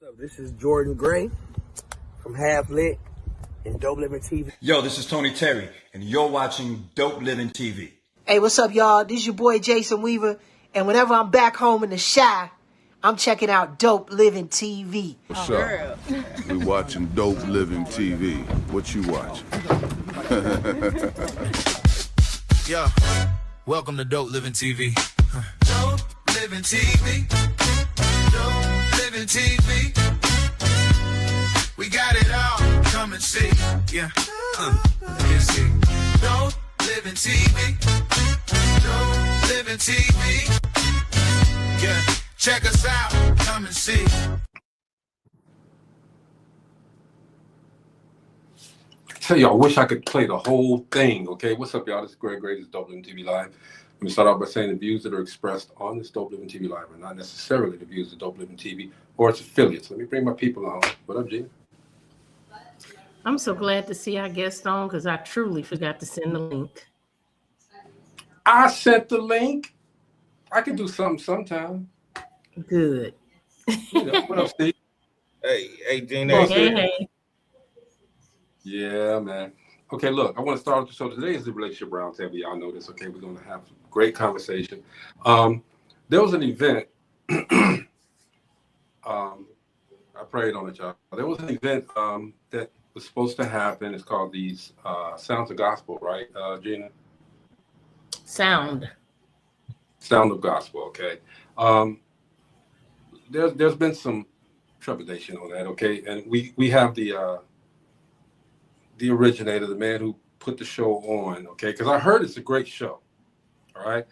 What's up? This is Jordan Gray from Half Lit and Dope Living TV. Yo, this is Tony Terry, and you're watching Dope Living TV. Hey, what's up, y'all? This is your boy Jason Weaver, and whenever I'm back home in the Chi, I'm checking out Dope Living TV. What's up? We watching Dope Living TV. What you watching? Yeah, welcome to Dope Living TV. Dope Living TV. Dope Living TV. We got it all. Come and see. Yeah. You see. Dope Living TV. Dope Living TV. Yeah. Check us out. Come and see. Tell you, I wish I could play the whole thing. Okay, what's up, y'all? This is Greg Gray. This is Dope Living TV Live. Let me start off by saying the views that are expressed on this Dope Living TV Live are not necessarily the views of Dope Living TV or its affiliates. Let me bring my people on. What up, Gina? I'm so glad to see our guest on because I truly forgot to send the link. I sent the link. I can do something sometime. Good. You know, what up, Steve? Hey, Gina. Hey. Yeah, man. Okay, look, I want to start off the show. Today is the Relationship Roundtable. Y'all know this, okay? We're going to have a great conversation. There was an event. I prayed on it, y'all. There was an event that was supposed to happen. It's called these Sounds of Gospel, right, Gina? Sound of Gospel, okay. There's been some trepidation on that, okay? And we have the originator, the man who put the show on, okay? Because I heard it's a great show, all right?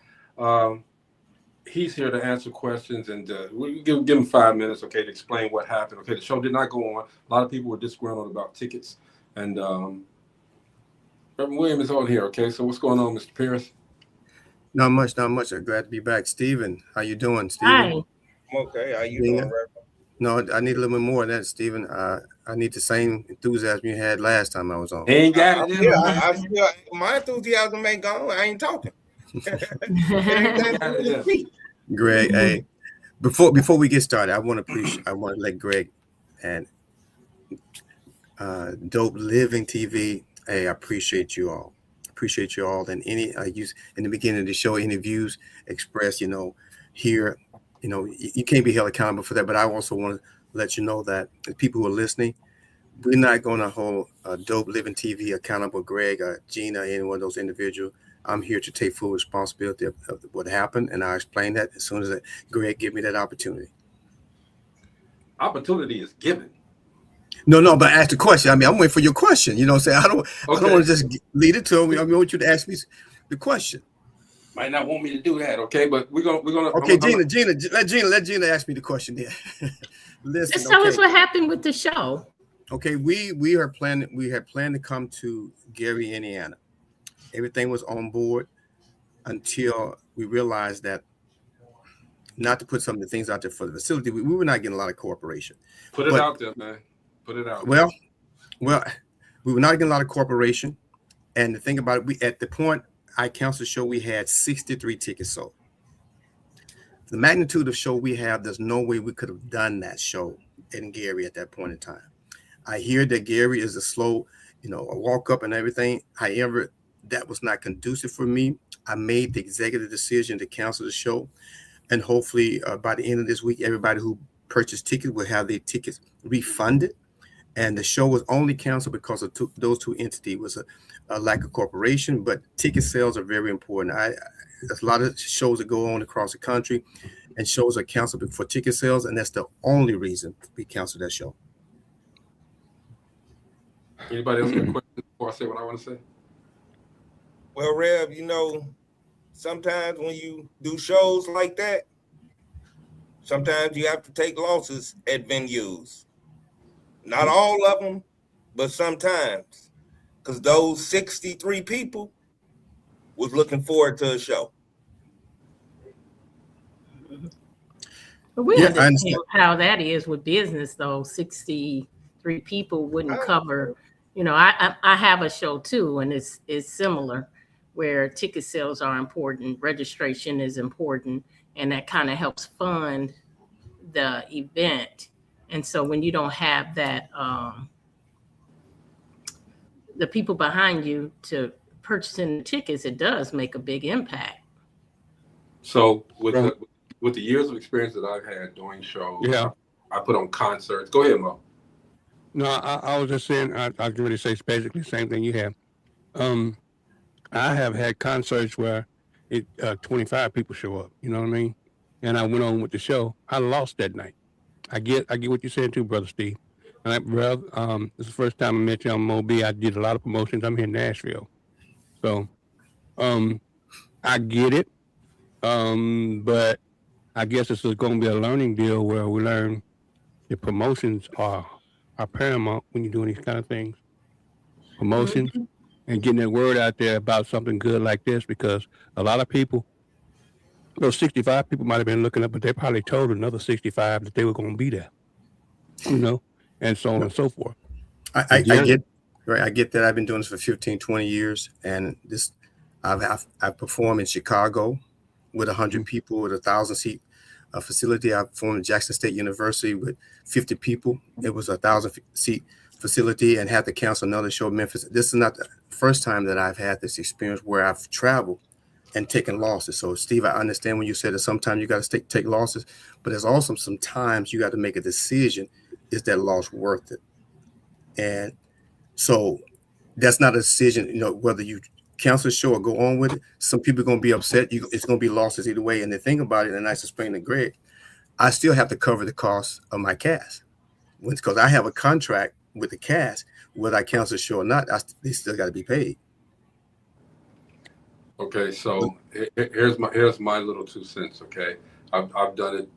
He's here to answer questions, and we'll give him 5 minutes, okay, to explain what happened. Okay, the show did not go on. A lot of people were disgruntled about tickets, and Reverend William is on here, okay? So what's going on, Mr. Pierce? Not much. I'm glad to be back. Stephen, how you doing, Stephen? Hi. I'm okay. How you doing, Reverend? No, I need a little bit more of that, Stephen. I need the same enthusiasm you had last time I was on. Ain't got it. I still, my enthusiasm ain't gone. I ain't talking. Greg, hey, before we get started, I want to let Greg and Dope Living TV. Hey, I appreciate you all. And any use in the beginning of the show, any views expressed, here, you can't be held accountable for that. But I also want to let you know that the people who are listening, we're not going to hold Dope Living TV accountable, Greg, Gina, any one of those individuals. I'm here to take full responsibility of what happened, and I'll explain that as soon as Greg give me that opportunity. Opportunity is given. No, but ask the question. I mean, I'm waiting for your question. You know what I'm saying? I don't want to just lead it to me. I want you to ask me the question. Might not want me to do that, okay? But we're gonna. Okay, let Gina ask me the question there. Listen, Just tell us what happened with the show. Okay, we had planned to come to Gary, Indiana. Everything was on board until we realized that not to put some of the things out there for the facility, we were not getting a lot of cooperation. Put it out there, man. Put it out. Well, we were not getting a lot of cooperation, and the thing about it, at the point I canceled the show, we had 63 tickets sold. The magnitude of show we have, there's no way we could have done that show in Gary at that point in time. I hear that Gary is a slow, a walk up and everything. However, that was not conducive for me. I made the executive decision to cancel the show, and hopefully by the end of this week, everybody who purchased tickets will have their tickets refunded. And the show was only canceled because of those two entities. Was a lack of cooperation, but ticket sales are very important. There's a lot of shows that go on across the country, and shows are canceled for ticket sales, and that's the only reason we canceled that show. Anybody else got a question before I say what I want to say? Well, Rev, sometimes when you do shows like that, sometimes you have to take losses at venues. Not all of them, but sometimes. Because those 63 people was looking forward to a show. But we understand how that is with business, though. 63 people wouldn't cover. I have a show too, and it's similar, where ticket sales are important, registration is important, and that kind of helps fund the event. And so when you don't have that, the people behind you to purchasing the tickets, it does make a big impact. So with the years of experience that I've had doing shows, I put on concerts. Go ahead, Mo. No, I was just saying, I was going to say it's basically the same thing you have. I have had concerts where 25 people show up, you know what I mean? And I went on with the show. I lost that night. I get what you're saying too, Brother Steve. And this is the first time I met you on Moby. I did a lot of promotions. I'm here in Nashville. So I get it. But I guess this is going to be a learning deal where we learn the promotions are paramount when you're doing these kind of things. Promotions and getting that word out there about something good like this, because a lot of people, those 65 people might have been looking up, but they probably told another 65 that they were going to be there, you know, and so on and so forth. I get that. I've been doing this for 15, 20 years. And I've performed in Chicago with 100 people with a 1,000-seat facility. I performed at Jackson State University with 50 people. It was a 1,000-seat facility, and had to cancel another show in Memphis. This is not the first time that I've had this experience where I've traveled and taken losses. So, Steve, I understand when you said that sometimes you got to take losses, but there's also sometimes you got to make a decision: is that loss worth it? And so, that's not a decision. You know, whether you cancel the show or go on with it. Some people are going to be upset. It's going to be losses either way. And the thing about it, and I explained to Greg, I still have to cover the cost of my cast because I have a contract with the cast, whether I cancel the show or not. They still got to be paid. Okay, so here's my little 2 cents. Okay, I've done it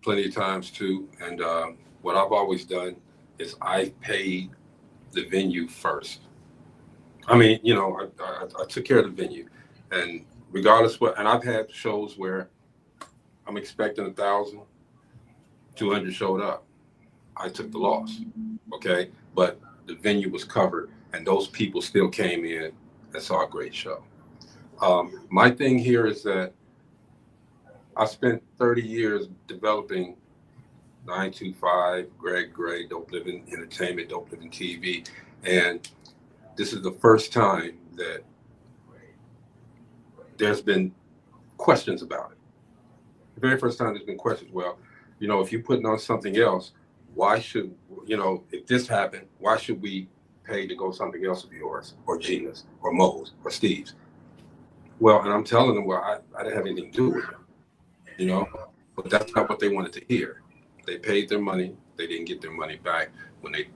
plenty of times too, and what I've always done is I paid the venue first. I mean, you know, I took care of the venue, and regardless and I've had shows where I'm expecting 1,000, 200 showed up. I took the loss, okay? But the venue was covered, and those people still came in and saw a great show. My thing here is that I spent 30 years developing 925, Greg Gray, Dope Living Entertainment, DopelivenTV, and this is the first time that there's been questions about it. The very first time there's been questions. Well, you know, if you're putting on something else, why should, you know, if this happened, why should we pay to go something else of yours or Gina's or Mo's or Steve's? Well, and I'm telling them, well, I didn't have anything to do with it, you know, but that's not what they wanted to hear. They paid their money. They didn't get their money back when they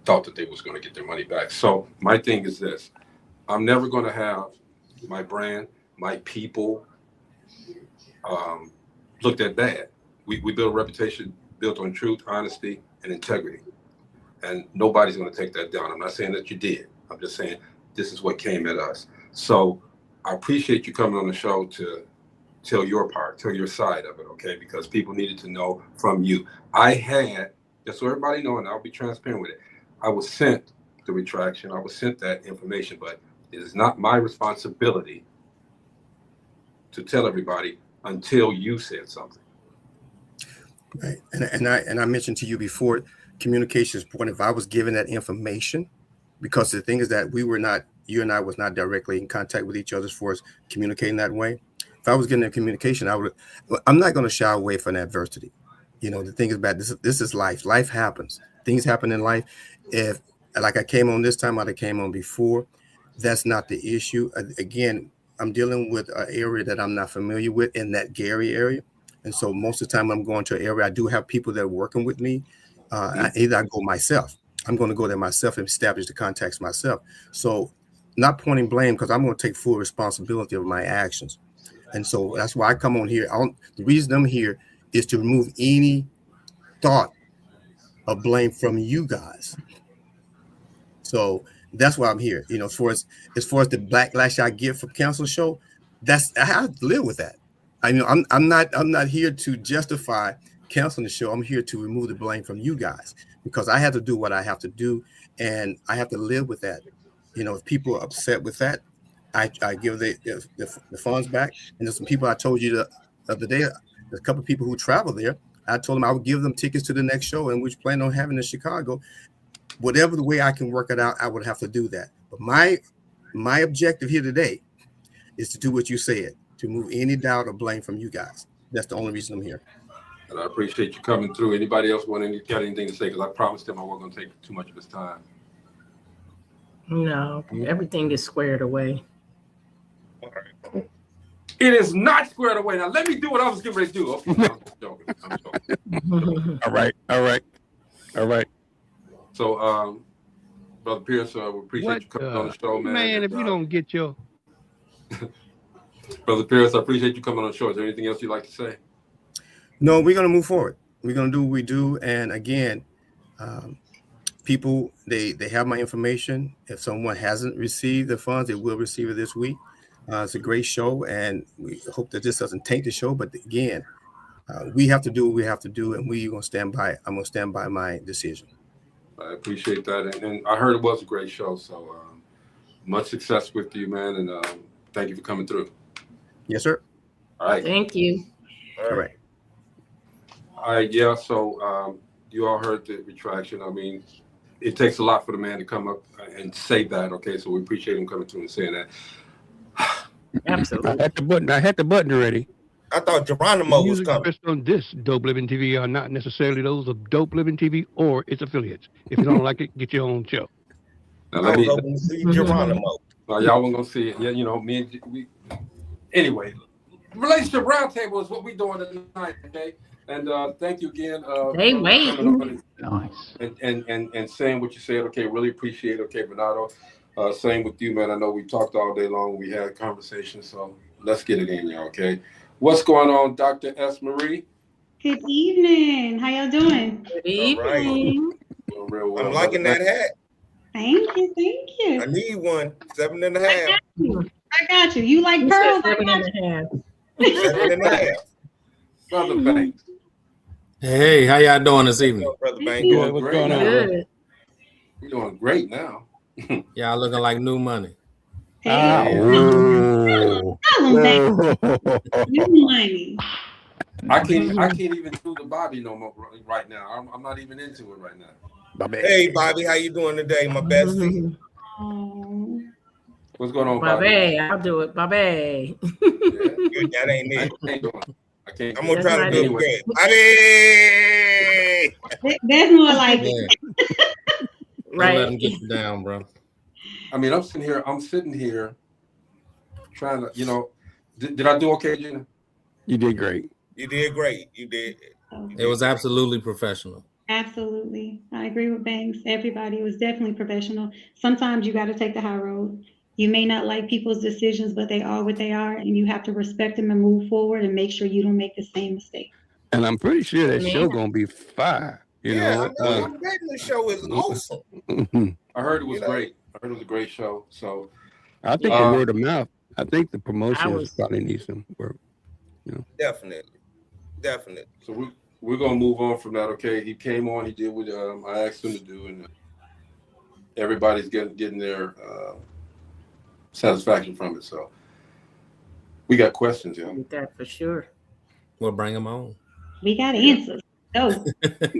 thought that they was going to get their money back. So my thing is this: I'm never going to have my brand, my people looked at bad. We build a reputation built on truth, honesty, and integrity. And nobody's going to take that down. I'm not saying that you did. I'm just saying this is what came at us. So I appreciate you coming on the show to tell your part, tell your side of it, okay? Because people needed to know from you. I had, just so everybody know, and I'll be transparent with it, I was sent the retraction. I was sent that information, but it is not my responsibility to tell everybody until you said something. Right. And I mentioned to you before, communication is important. If I was given that information, because the thing is that you and I was not directly in contact with each other as far as communicating that way. If I was getting that communication, I'm not going to shy away from adversity. You know, the thing is about this is life. Life happens. Things happen in life. If like I came on this time, I came on before, that's not the issue. Again, I'm dealing with an area that I'm not familiar with in that Gary area. And so most of the time I'm going to an area, I do have people that are working with me. Either I go myself. I'm going to go there myself and establish the contacts myself. So not pointing blame, because I'm going to take full responsibility of my actions. And so that's why I come on here. The reason I'm here is to remove any thought of blame from you guys. So that's why I'm here. You know, as far as the backlash I get from Council Show, I have to live with that. I know I'm not here to justify canceling the show. I'm here to remove the blame from you guys, because I have to do what I have to do, and I have to live with that. You know, if people are upset with that, I give the funds back. And there's some people I told you the other day, there's a couple of people who travel there I told them I would give them tickets to the next show, and we plan on having in Chicago. Whatever the way I can work it out, I would have to do that. But my objective here today is to do what you said, to move any doubt or blame from you guys. That's the only reason I'm here. And I appreciate you coming through. Anybody else got anything to say? Because I promised him I wasn't going to take too much of his time. No, everything is squared away. All right. It is not squared away. Now let me do what I was getting ready to do. Okay, I'm joking. All right. So, Brother Pierce, we appreciate you coming on the show, man. Man, if you don't get your... Brother Pierce, I appreciate you coming on the show. Is there anything else you'd like to say? No, we're going to move forward. We're going to do what we do. And again, people, they have my information. If someone hasn't received the funds, they will receive it this week. It's a great show, and we hope that this doesn't taint the show. But again, we have to do what we have to do, and we're going to stand by. I'm going to stand by my decision. I appreciate that. And I heard it was a great show. So much success with you, man. And thank you for coming through. Yes, sir. All right. Thank you. All right. All right, yeah, so you all heard the retraction. I mean, it takes a lot for the man to come up and say that, okay? So we appreciate him coming through and saying that. Absolutely. I had the button ready. I thought Geronimo was Views coming. expressed on this Dope Living TV are not necessarily those of Dope Living TV or its affiliates. If you don't like it, get your own show. Now, I was hoping to see Geronimo. Y'all weren't going to see it. Yeah, you know, anyway, Relationship Roundtable is what we're doing tonight, okay? And thank you again. They waiting. Nice. And saying what you said, okay, really appreciate it, okay, Bernardo. Same with you, man. I know we talked all day long. We had a conversation, so let's get it in, y'all, okay? What's going on, Dr. S. Marie? Good evening. How y'all doing? Good evening. Doing real well. I'm liking that hat. Thank you. Thank you. I need one. 7.5. I got you. You like pearls? I got you. 7.5. Brother Banks. Hey, how y'all doing this evening? Brother Banks. Doing what's great going now. on? Good. We're doing great now. Y'all looking like new money. Hey. Whoa. Tell 'em, baby. New money. I can't even do the Bobby no more right now. I'm not even into it right now. Hey, Bobby, how you doing today, my bestie? Oh. What's going on, Bobby? Bobby, I'll do it. Bobby. Yeah. That ain't it. I can't. I'm gonna try to do it again. Bobby! That's more like it. Right. Let them get you down, bro. I mean, I'm sitting here trying to, you know, did I do okay, Gina? You did great. You did great. You did. It was absolutely professional. Absolutely. I agree with Banks. Everybody was definitely professional. Sometimes you got to take the high road. You may not like people's decisions, but they are what they are, and you have to respect them and move forward and make sure you don't make the same mistake. And I'm pretty sure that show gonna be fire. You know, the show is awesome. I heard it was great. I heard it was a great show. So I think the word of mouth. I think the promotion probably needs some work. You know, definitely. So we're gonna move on from that. Okay, he came on. He did what I asked him to do, and everybody's getting their satisfaction from it. So we got questions, yeah. That for sure. We'll bring them on. We got answers. No. But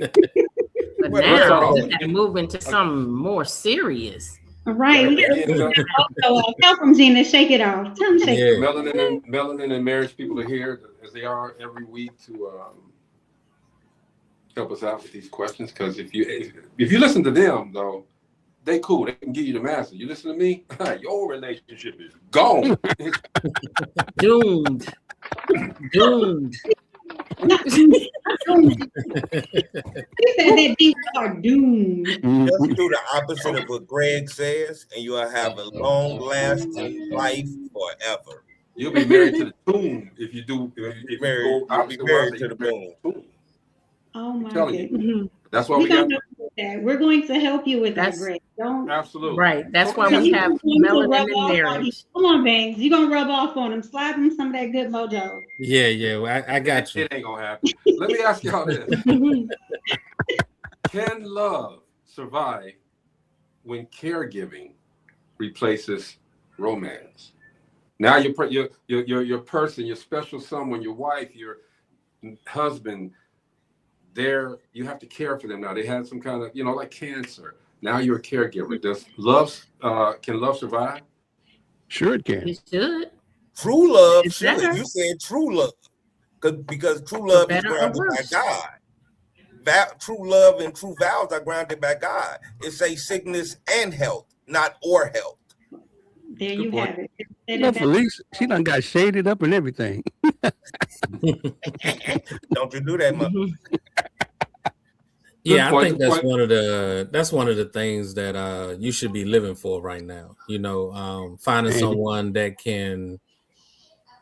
now we got to move into something more serious. Right. We got to help from Gina. Shake it off. Tell them shake it off. Melanin and marriage people are here as they are every week to help us out with these questions. Because if you listen to them though, they cool. They can give you the answer. You listen to me, your relationship is gone. Doomed. Doomed. You said that these are doomed. Just do the opposite of what Greg says, and you'll have a long-lasting life forever. You'll be married to the tomb if you do. If you You'll be married to the moon. Oh my goodness. That's why we got that. We're going to help you with that, Greg. Don't absolutely right. That's why we have melanin in marriage. Come on, Bangs. You're gonna rub off on them. Slap them some of that good mojo. Yeah. I got you. It ain't gonna happen. Let me ask y'all this: can love survive when caregiving replaces romance? Now your person, your special someone, your wife, your husband, you have to care for them now. They had some kind of, like cancer. Now you're a caregiver. Can love survive? Sure it can. It should. True love It's should. better. You said true love. Because true For love is better or grounded by worse. God. True love and true vows are grounded by God. It says sickness and health, not or health. There you have it. No, Felice, she done got shaded up and everything. Don't you do that, mother. Yeah, I think that's one of the things that you should be living for right now. Finding someone that can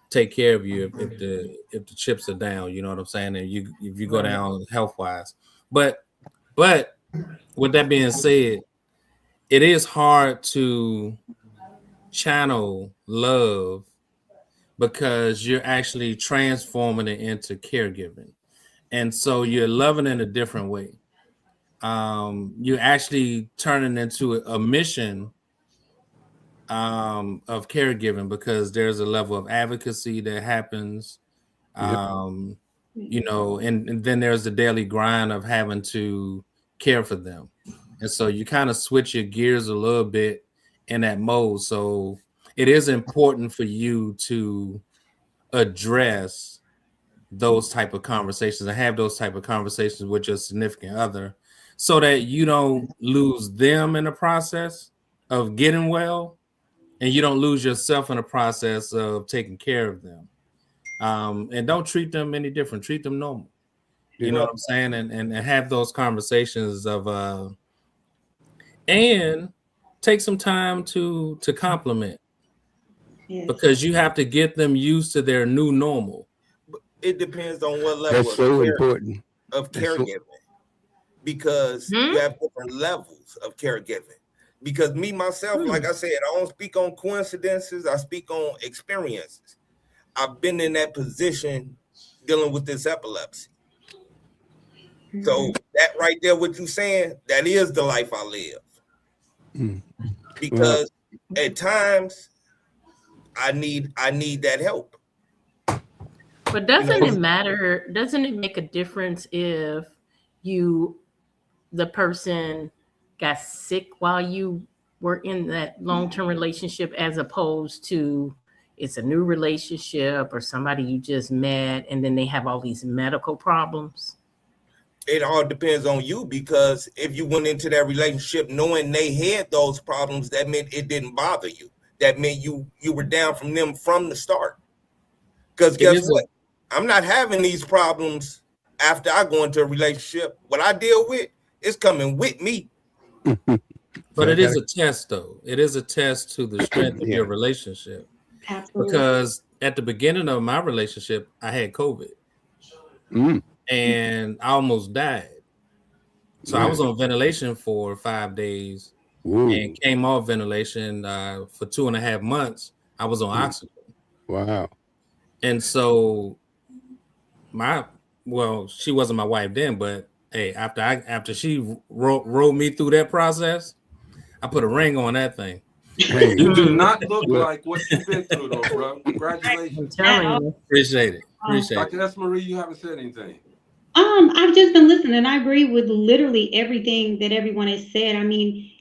take care of you if the chips are down. You know what I'm saying? And if you go down health wise, but with that being said, it is hard to channel love because you're actually transforming it into caregiving, and so you're loving in a different way. You're actually turning into a mission of caregiving because there's a level of advocacy that happens, and then there's the daily grind of having to care for them, and so you kind of switch your gears a little bit in that mode. So it is important for you to address those type of conversations and have those type of conversations with your significant other so that you don't lose them in the process of getting well and you don't lose yourself in the process of taking care of them. And don't treat them any different. Treat them normal. You know what I'm saying? And have those conversations of and take some time to compliment because you have to get them used to their new normal. It depends on what level That's so important of caregiving, because you have different levels of caregiving. Because me, myself, like I said, I don't speak on coincidences. I speak on experiences. I've been in that position dealing with this epilepsy. So that right there, what you're saying, that is the life I live. Because at times I need that help. But doesn't it matter? Doesn't it make a difference if the person got sick while you were in that long-term relationship as opposed to it's a new relationship or somebody you just met and then they have all these medical problems? It all depends on you, because if you went into that relationship knowing they had those problems, that meant it didn't bother you. That meant you were down from them from the start. Because guess what? I'm not having these problems after I go into a relationship. What I deal with is coming with me. But it is a test, though. It is a test to the strength of your relationship. Absolutely. Because at the beginning of my relationship, I had COVID. And I almost died. So I was on ventilation for 5 days and came off ventilation for 2.5 months. I was on oxygen. Wow. And so she wasn't my wife then, but hey, after she rolled me through that process, I put a ring on that thing. Hey. You do not look like what you've been through, though, bro. Congratulations. Appreciate it. Dr. S. Marie, you haven't said anything. I've just been listening. I agree with literally everything that everyone has said. I mean,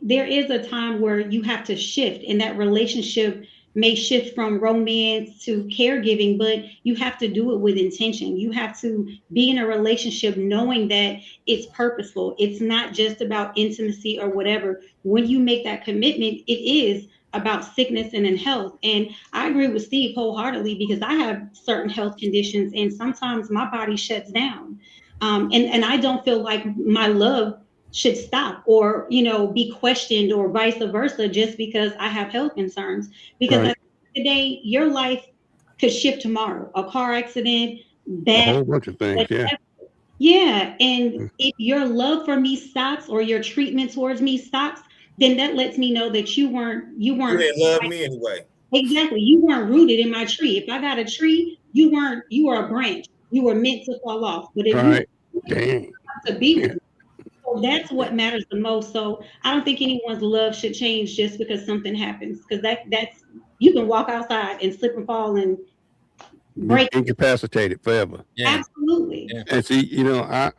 there is a time where you have to shift, and that relationship may shift from romance to caregiving, but you have to do it with intention. You have to be in a relationship knowing that it's purposeful. It's not just about intimacy or whatever. When you make that commitment, it is about sickness and in health. And I agree with Steve wholeheartedly, because I have certain health conditions and sometimes my body shuts down. And I don't feel like my love should stop or, be questioned or vice versa just because I have health concerns. Because at the end of the day, your life could shift tomorrow. A car accident, a whole bunch of things, Yeah. And if your love for me stops or your treatment towards me stops, then that lets me know that you didn't love me anyway. Exactly. You weren't rooted in my tree. If I got a tree, you were a branch. You were meant to fall off. But if you to be with me, so that's what matters the most. So I don't think anyone's love should change just because something happens. Because that's you can walk outside and slip and fall and incapacitated forever. Yeah. Absolutely. Yeah. And see, you know, I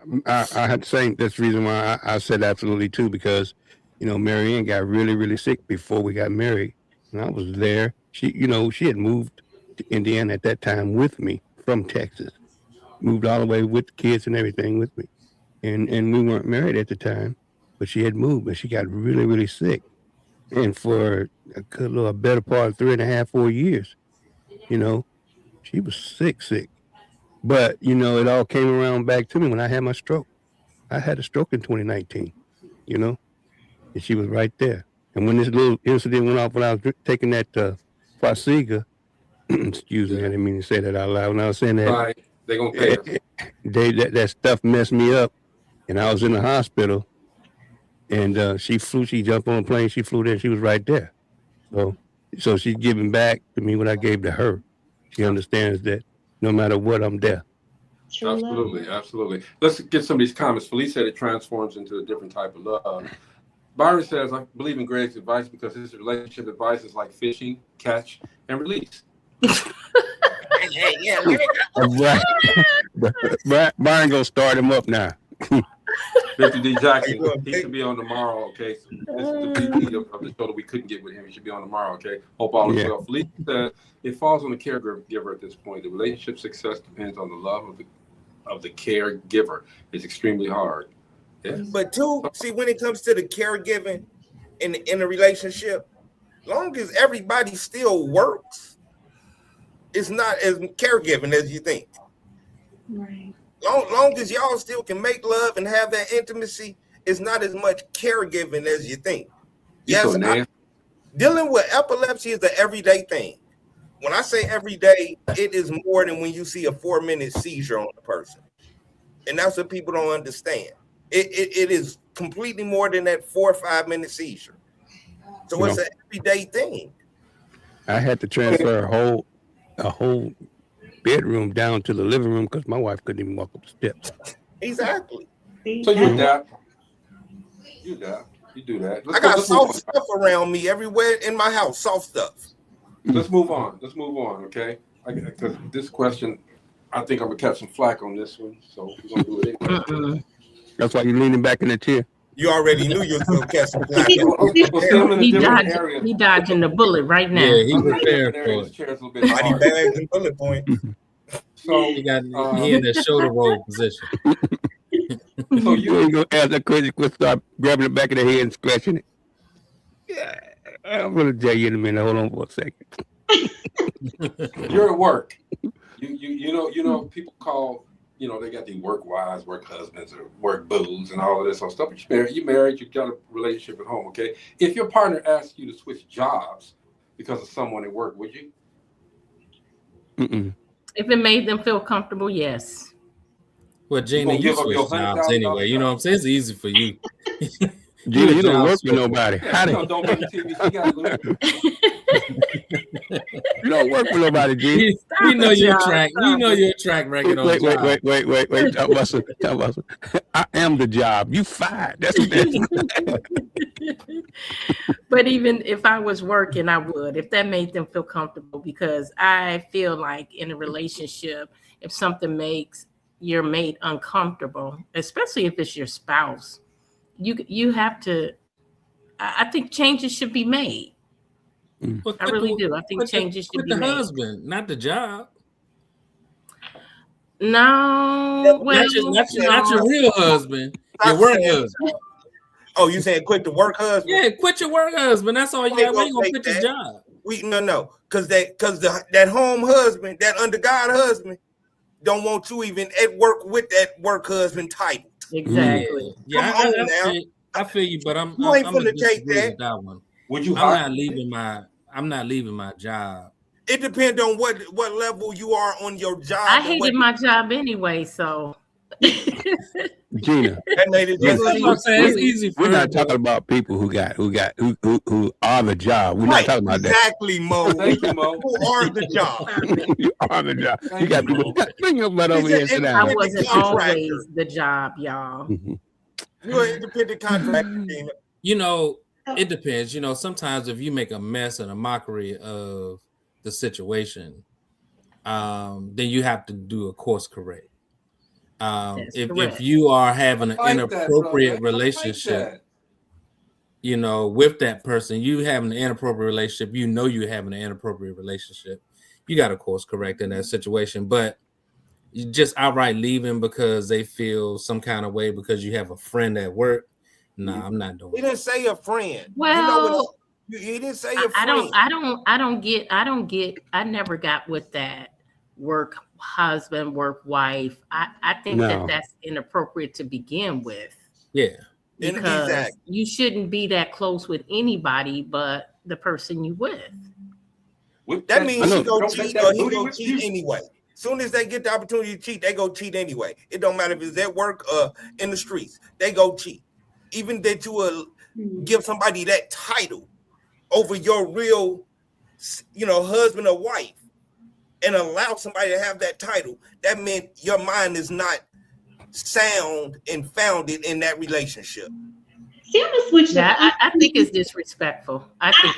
had to say that's the reason why I said absolutely too, because, you know, Mary Ann got really, really sick before we got married. And I was there. She, you know, she had moved to Indiana at that time with me from Texas, moved all the way with the kids and everything with me. And we weren't married at the time, but she had moved, but she got really, really sick. And for a better part of 3.5, 4 years, you know, she was sick. But, you know, it all came around back to me when I had my stroke. I had a stroke in 2019, you know, and she was right there. And when this little incident went off when I was taking that Farxiga, excuse me, I didn't mean to say that out loud. When I was saying that, right, they're going to pay us. That stuff messed me up, and I was in the hospital, and she jumped on a plane, she flew there, she was right there. So she's giving back to me what I gave to her. She understands that no matter what, I'm there. Absolutely, absolutely. Let's get some of these comments. Felice said it transforms into a different type of love. Byron says, I believe in Greg's advice because his relationship advice is like fishing, catch, and release. Byron gonna start him up now. Mr. D. Jackson, he should be on tomorrow, okay? So this is the VP of the show that we couldn't get with him. He should be on tomorrow, okay? Hope all is well. Felice said, it falls on the caregiver at this point. The relationship success depends on the love of the caregiver. It's extremely hard. Yes. But see, when it comes to the caregiving in a relationship, long as everybody still works, it's not as caregiving as you think. Right. Long as y'all still can make love and have that intimacy, it's not as much caregiving as you think. Yes, dealing with epilepsy is an everyday thing. When I say every day, it is more than when you see a 4-minute seizure on a person. And that's what people don't understand. It is completely more than that 4 or 5 minute seizure. So it's an everyday thing. I had to transfer a whole bedroom down to the living room because my wife couldn't even walk up the steps. Exactly. So you adapt. You do that. I got soft stuff around me everywhere in my house. Soft stuff. Let's move on. Okay? Because this question, I think I'm gonna catch some flack on this one, so we're gonna do it anyway. That's why you're leaning back in the chair. You already knew you was gonna catch some flack. He dodging the bullet right now. Yeah, he prepared for it. Body bags and bullet point. So he in the shoulder roll position. So you ain't gonna ask that crazy question, start grabbing the back of the head and scratching it. Yeah, I'm gonna tell you in a minute. Hold on for a second. You're at work. You know people call, you know, they got the work wives, work husbands, or work booze, and all of this stuff. But you married, you got a relationship at home, okay? If your partner asked you to switch jobs because of someone at work, would you? Mm-mm. If it made them feel comfortable, yes. Well, Gina, you switch jobs anyway. You know what I'm saying? It's easy for you. Gina, you don't work for nobody. How do you don't make TV? She got You don't work for nobody, Gina. We know your track. We know your track record on the job. Wait. Talk about some. I am the job. You fired. That's what that is. But even if I was working, I would, if that made them feel comfortable, because I feel like in a relationship, if something makes your mate uncomfortable, especially if it's your spouse, you have to, I think changes should be made. Well, I really do. I think changes should be made. The husband, not the job. No, well, not your real husband, your work husband. Oh, you saying quit the work husband? Yeah, quit your work husband. That's all you got. We ain't gonna quit your job. Because that home husband, that under God husband, don't want you even at work with that work husband title. Exactly. Yeah, I feel you, but I'm gonna take that one. Would you? I'm not leaving my job. It depends on what level you are on your job. I hated my job anyway, so. Gina, that made it it's easy. We're not talking about people who are the job. We're not talking about that. Exactly, Mo. Thank you, Mo. Who are the job? You are the job. You got people. Bring your butt over here and sit down. I wasn't always the job, y'all. You're an independent contractor, Gina. You know, it depends. You know, sometimes if you make a mess and a mockery of the situation, then you have to do a course correct. If correct. you are having an inappropriate relationship, you know, with that person, you having an inappropriate relationship, you know, you having an inappropriate relationship, you got to course correct in that situation. But you just outright leaving because they feel some kind of way because you have a friend at work. Nah, I'm not doing He didn't say a friend. Well, you know what? He didn't say a friend. I never got with that work husband, work wife. I think that's inappropriate to begin with. Yeah. Because you shouldn't be that close with anybody but the person you with. That means she go cheat or he go cheat anyway. Soon as they get the opportunity to cheat, they go cheat anyway. It don't matter if it's at work or in the streets. They go cheat. Even that you will give somebody that title over your real, husband or wife and allow somebody to have that title, that meant your mind is not sound and founded in that relationship. See, I'm gonna switch that. I think it's disrespectful. I think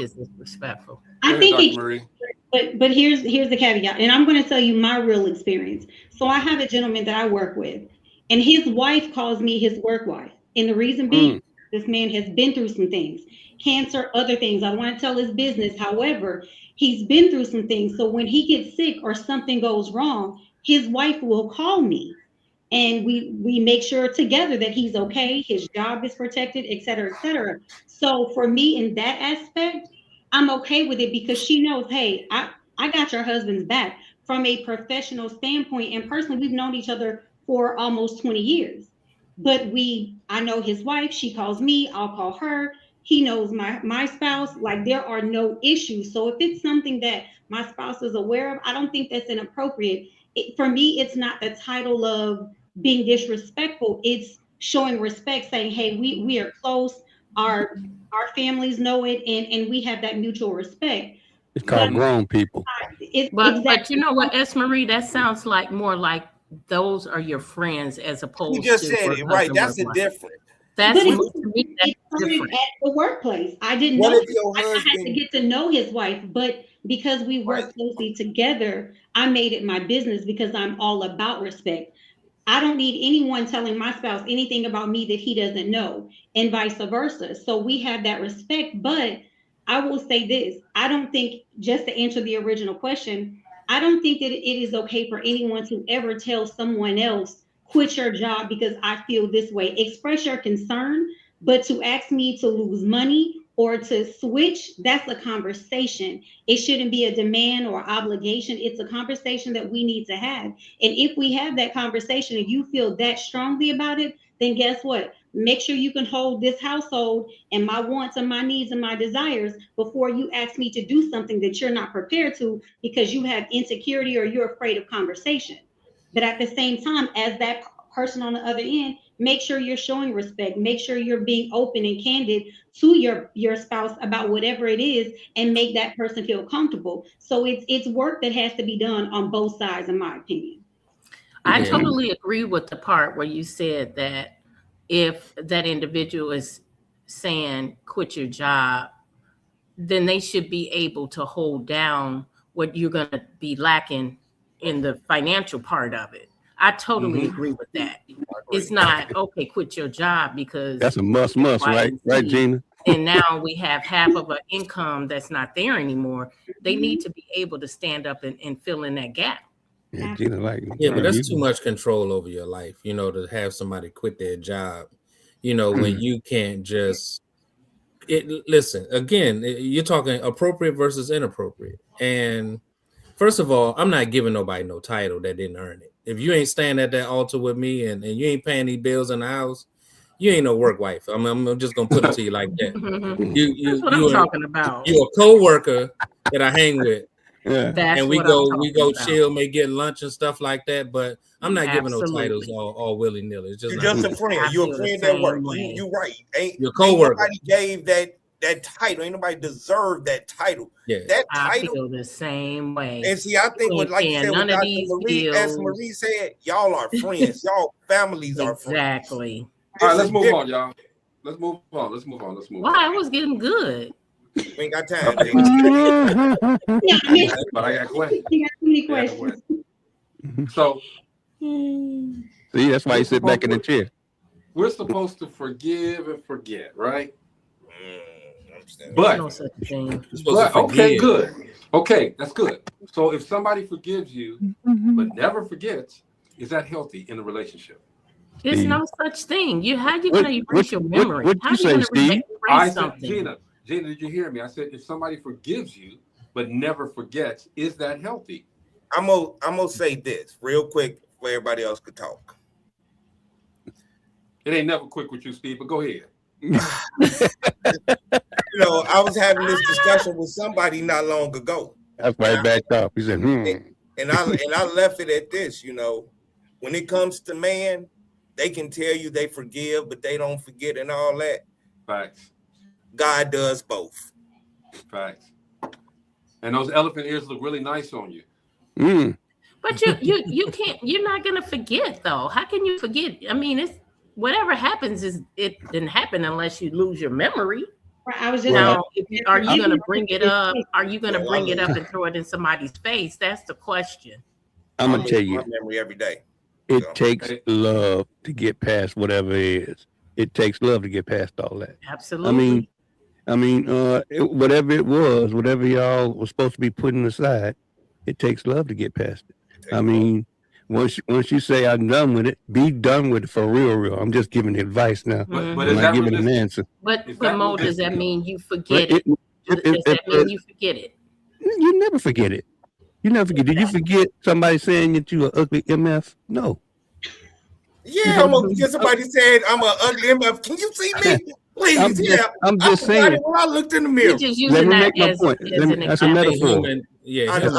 but here's the caveat, and I'm going to tell you my real experience. So I have a gentleman that I work with, and his wife calls me his work wife, and the reason being, this man has been through some things, cancer, other things. I don't want to tell his business. However, he's been through some things. So when he gets sick or something goes wrong, his wife will call me. And we make sure together that he's okay, his job is protected, et cetera, et cetera. So for me in that aspect, I'm okay with it because she knows, hey, I got your husband's back from a professional standpoint. And personally, we've known each other for almost 20 years. But I know his wife, she calls me, I'll call her. He knows my spouse, like there are no issues. So if it's something that my spouse is aware of, I don't think that's inappropriate. For me, it's not the title of being disrespectful. It's showing respect, saying, hey, we are close. Our families know it, and we have that mutual respect. It's called grown people. But you know what, S. Marie, that sounds like more like those are your friends as opposed to. You just said it right. That's a difference. That's different. At the workplace. I didn't know. I had to get to know his wife, but because we work closely together, I made it my business because I'm all about respect. I don't need anyone telling my spouse anything about me that he doesn't know, and vice versa. So we have that respect. But I will say this, I don't think, just to answer the original question, I don't think that it is okay for anyone to ever tell someone else, quit your job because I feel this way. Express your concern, but to ask me to lose money or to switch, that's a conversation. It shouldn't be a demand or obligation. It's a conversation that we need to have. And if we have that conversation and you feel that strongly about it, then guess what? Make sure you can hold this household and my wants and my needs and my desires before you ask me to do something that you're not prepared to because you have insecurity or you're afraid of conversation. But at the same time, as that person on the other end, make sure you're showing respect. Make sure you're being open and candid to your spouse about whatever it is and make that person feel comfortable. So it's work that has to be done on both sides, in my opinion. I totally agree with the part where you said that if that individual is saying quit your job, then they should be able to hold down what you're going to be lacking in the financial part of it. I totally agree with that. It's not okay, quit your job because that's a must, right, Gina? And now we have half of an income that's not there anymore. They need to be able to stand up and fill in that gap. Yeah, Gina, but that's too much control over your life, to have somebody quit their job, when you can't just listen, again, you're talking appropriate versus inappropriate. And first of all, I'm not giving nobody no title that didn't earn it. If you ain't standing at that altar with me and you ain't paying these bills in the house, you ain't no work wife. I'm just gonna put it to you like that. That's what I'm talking about. You're a co-worker that I hang with. Yeah. And we go chill, may get lunch and stuff like that, but I'm not giving no titles all willy-nilly. It's just you're just a friend. You're a friend at work. You're right. Your co-worker. Nobody gave that title. Ain't nobody deserved that title. Yeah. That I title feel the same way. And see, I think what, like you said, what Dr. Marie, as Marie said, y'all are friends. Y'all families are friends. Exactly. All right, let's move on, y'all. Let's move on. Wow, it was getting good. We ain't got time. But I got questions. many questions. So see, that's why you sit back in the chair. We're supposed to forgive and forget, right? But no such thing. Okay, good. Okay, that's good. So if somebody forgives you but never forgets, is that healthy in a relationship? There's no such thing. How you gonna erase your memory? What you say, Steve? I said, Gina, did you hear me? I said, if somebody forgives you but never forgets, is that healthy? I'm gonna say this real quick where everybody else could talk. It ain't never quick with you, Steve, but go ahead. You know, I was having this discussion with somebody not long ago. That's why he backed off. He said, And I left it at this, you know, when it comes to man, they can tell you they forgive, but they don't forget and all that. Facts. God does both. Facts. And those elephant ears look really nice on you. But you can't. You're not gonna forget though. How can you forget? I mean, it's whatever happens it didn't happen unless you lose your memory. I was just now. Are you gonna bring it up? Are you gonna bring it up and throw it in somebody's face? That's the question. I'm gonna tell you. My memory every day. It takes love to get past whatever it is. It takes love to get past all that. Absolutely. I mean, whatever it was, whatever y'all was supposed to be putting aside, it takes love to get past it. I mean, once you say I'm done with it, be done with it for real. I'm just giving advice now. But I'm not giving an answer. But Mo, does that mean you forget it? Does that mean you forget it? You never forget it. You never forget. Did you forget somebody saying that you an ugly MF? No. Yeah, I'm gonna get somebody said I'm an ugly MF. Can you see me? Please, I'm just saying. When I looked in the mirror. Just using that as that's a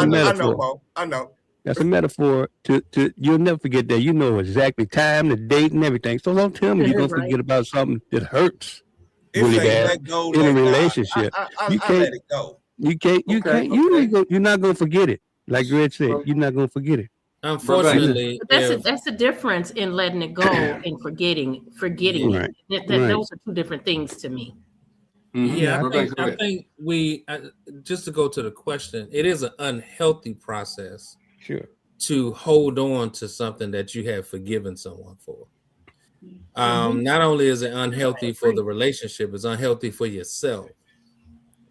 metaphor. I know. That's a metaphor to you'll never forget that. You know exactly time, the date, and everything. So don't tell me you're gonna forget about something that hurts really bad in a relationship. You can't let it go. You're not gonna forget it. Like Greg said, you're not gonna forget it. Unfortunately, that's a difference in letting it go and forgetting right. it. Those are two different things to me. Yeah, I think we just to go to the question, it is an unhealthy process. Sure. To hold on to something that you have forgiven someone for. Not only is it unhealthy for the relationship, it's unhealthy for yourself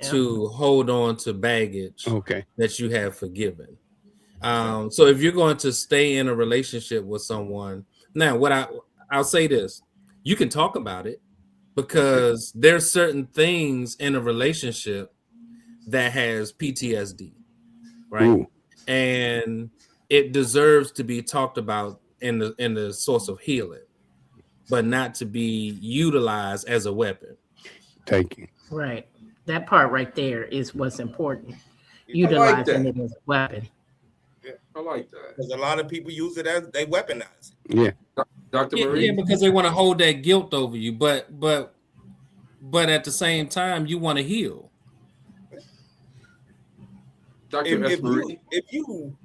to hold on to baggage that you have forgiven. So if you're going to stay in a relationship with someone, now I'll say this, you can talk about it because there's certain things in a relationship that has PTSD, right? Ooh. And it deserves to be talked about in the source of healing, but not to be utilized as a weapon. Thank you. Right. That part right there is what's important. Utilizing it as a weapon. Yeah, I like that. Because a lot of people use it as they weaponize it. Yeah. Dr. Marie? Yeah, because they want to hold that guilt over you, but at the same time, you want to heal. If you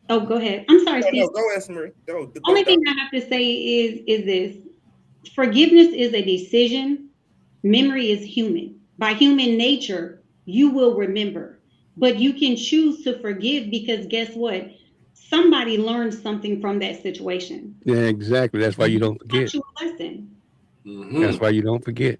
go ahead. I'm sorry, Steve. No, go ahead, Marie. Only thing I have to say is this: forgiveness is a decision. Memory is human. By human nature, you will remember, but you can choose to forgive because guess what? Somebody learned something from that situation. Yeah, exactly. That's why you don't forget. That's a lesson. Mm-hmm. That's why you don't forget.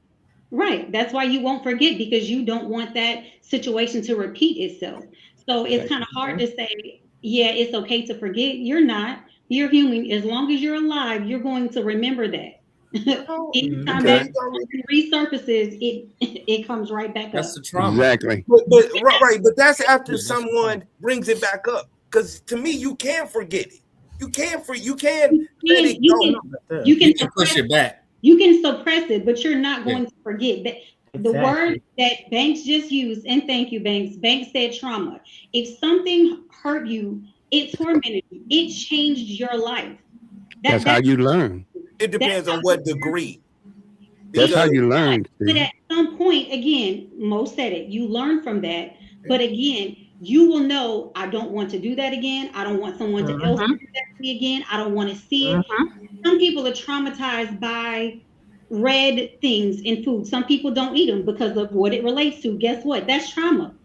Right. That's why you won't forget because you don't want that situation to repeat itself. So it's kind of hard to say, yeah, it's okay to forget. You're not. You're human. As long as you're alive, you're going to remember that. Anytime that resurfaces, it comes right back up. That's the trauma. Exactly. But that's after someone brings it back up. Because to me, you can't forget it. You can let it go. You can push it back. You can suppress it, but you're not going to forget that. The word that Banks just used, and thank you, Banks. Banks said trauma. If something hurt you, it tormented you. It changed your life. That's how you learn. It depends on what degree. That's how you learn. But at some point, again, Mo said it, you learn from that. But again, you will know, I don't want to do that again. I don't want someone else to do that to me again. I don't want to see it. Some people are traumatized by red things in food. Some people don't eat them because of what it relates to. Guess what? That's trauma.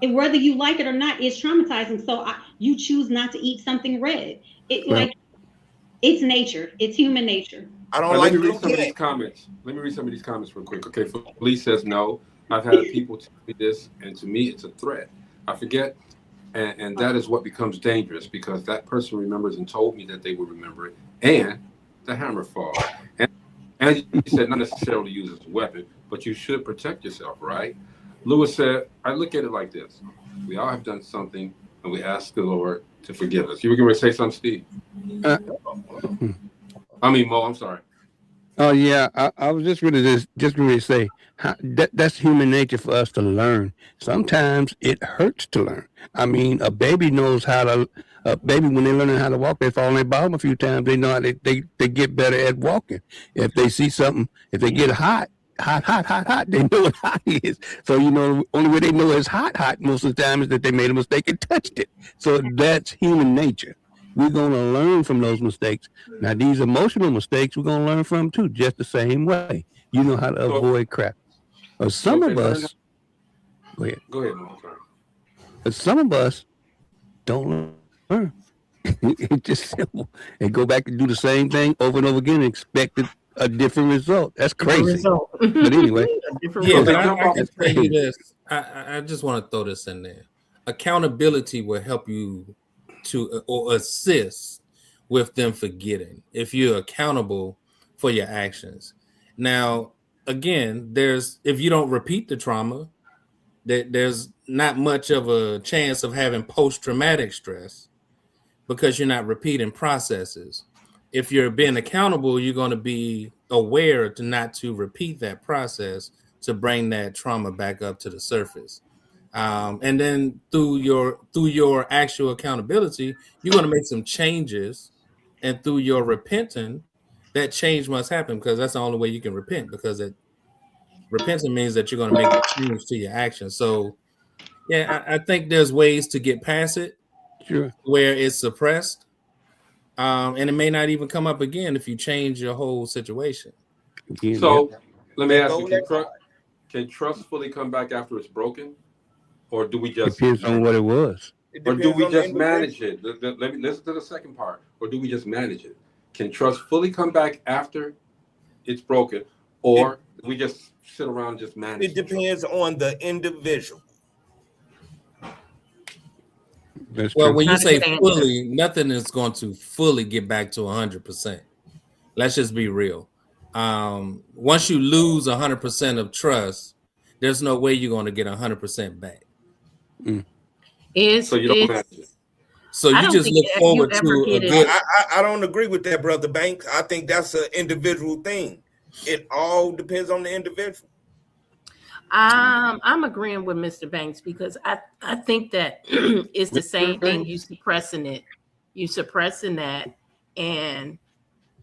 And whether you like it or not, it's traumatizing. So you choose not to eat something red. It's nature. It's human nature. I don't like. Let me read some of these comments. Let me read some of these comments real quick. Okay, Felice says no. I've had people tell me this, and to me, it's a threat. I forget, and that is what becomes dangerous because that person remembers and told me that they would remember it, and the hammer fall. And you said not necessarily use as a weapon, but you should protect yourself, right? Lewis said, I look at it like this. We all have done something, and we ask the Lord to forgive us. You were going to say something, Steve? Mo, I'm sorry. Oh yeah, I was just going to say that's human nature for us to learn. Sometimes it hurts to learn. I mean, a baby knows how to. A baby, when they're learning how to walk, they fall on their bottom a few times. They know how they get better at walking. If they see something, if they get hot, they know what hot is. So the only way they know it's hot most of the time is that they made a mistake and touched it. So that's human nature. We're going to learn from those mistakes. Now, these emotional mistakes, we're going to learn from them too, just the same way. You know how to avoid crap. Some of us, go ahead. Go ahead, Mo. Some of us don't learn. It's just simple. And go back and do the same thing over and over again and expect a different result. That's crazy. But anyway. I can tell you this. I just want to throw this in there. Accountability will help you or assist with them forgetting if you're accountable for your actions. Now, again, if you don't repeat the trauma, there's not much of a chance of having post-traumatic stress because you're not repeating processes. If you're being accountable, you're going to be aware not to repeat that process to bring that trauma back up to the surface. And then through your actual accountability, you're going to make some changes, and through your repenting, that change must happen because that's the only way you can repent. Because repenting means that you're going to make a change to your actions. So, yeah, I think there's ways to get past it, where it's suppressed, and it may not even come up again if you change your whole situation. So, let me ask you: can trust fully come back after it's broken? Or do we just depends on what it was? Or do we just manage it? Let me listen to the second part. Or do we just manage it? Can trust fully come back after it's broken, or we just sit around and just manage it? It depends on the individual. Well, when you say fully, nothing is going to fully get back to 100%. Let's just be real. Once you lose 100% of trust, there's no way you're going to get 100% back. So you don't manage it. So you just look forward to a good. I don't agree with that, Brother Banks. I think that's an individual thing. It all depends on the individual. I'm agreeing with Mr. Banks because I think that it's the same thing. You suppressing that, and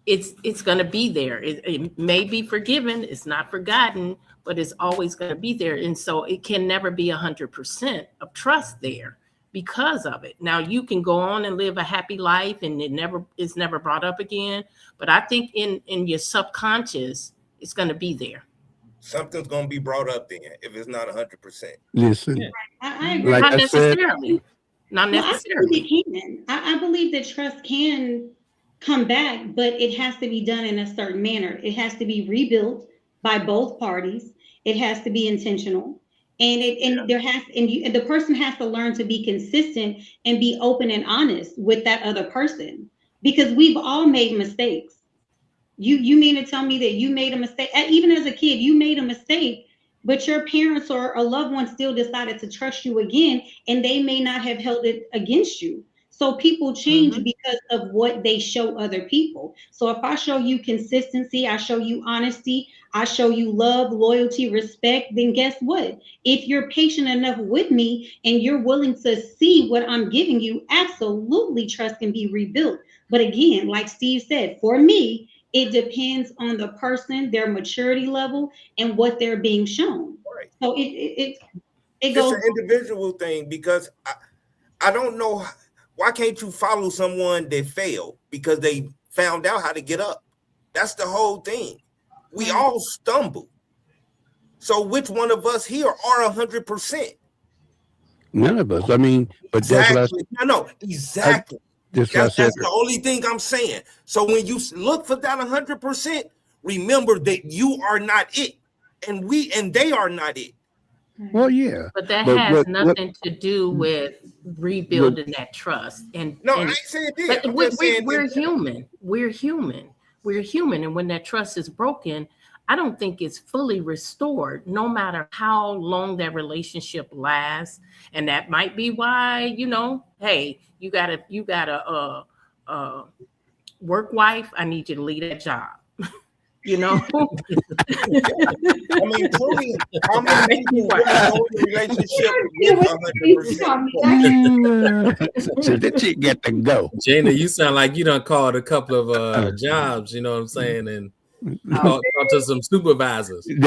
it's going to be there. It may be forgiven. It's not forgotten, but it's always going to be there. And so it can never be 100% of trust there because of it. Now you can go on and live a happy life and it's never brought up again. But I think in your subconscious, it's going to be there. Something's going to be brought up then if it's not 100%. Listen, I agree. like Not I necessarily. said, Not necessarily. I believe it can. I believe that trust can come back, but it has to be done in a certain manner. It has to be rebuilt by both parties. It has to be intentional, and the person has to learn to be consistent and be open and honest with that other person, because we've all made mistakes. You mean to tell me that you made a mistake? Even as a kid, you made a mistake, but your parents or a loved one still decided to trust you again, and they may not have held it against you. So people change because of what they show other people. So if I show you consistency, I show you honesty, I show you love, loyalty, respect, then guess what? If you're patient enough with me and you're willing to see what I'm giving you, absolutely trust can be rebuilt. But again, like Steve said, for me, it depends on the person, their maturity level, and what they're being shown. Right. So it It's goes an individual thing, because I don't know. Why can't you follow someone that failed because they found out how to get up? That's the whole thing. We all stumble. So which one of us here are 100%? None of us. I mean, but exactly. No, exactly. That's the only thing I'm saying. So when you look for that 100%, remember that you are not it, and they are not it. Well, yeah, but that has nothing to do with rebuilding that trust. And I ain't saying that. We're human. We're human, and when that trust is broken, I don't think it's fully restored, no matter how long that relationship lasts. And that might be why, hey, you got a work wife. I need you to leave that job. I mean, truly, how many people really know the relationship with 100%? So that chick got to go. Gina, you sound like you done called a couple of jobs, you know what I'm saying, and talk to some supervisors. You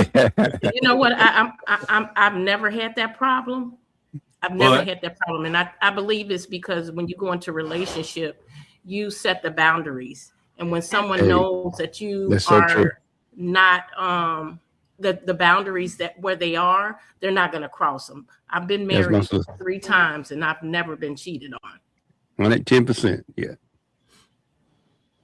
know what? I've never had that problem. And I believe it's because when you go into a relationship, you set the boundaries. And when someone knows that you are not the boundaries that where they are, they're not going to cross them. I've been married 3 times and I've never been cheated on. 110%, yeah.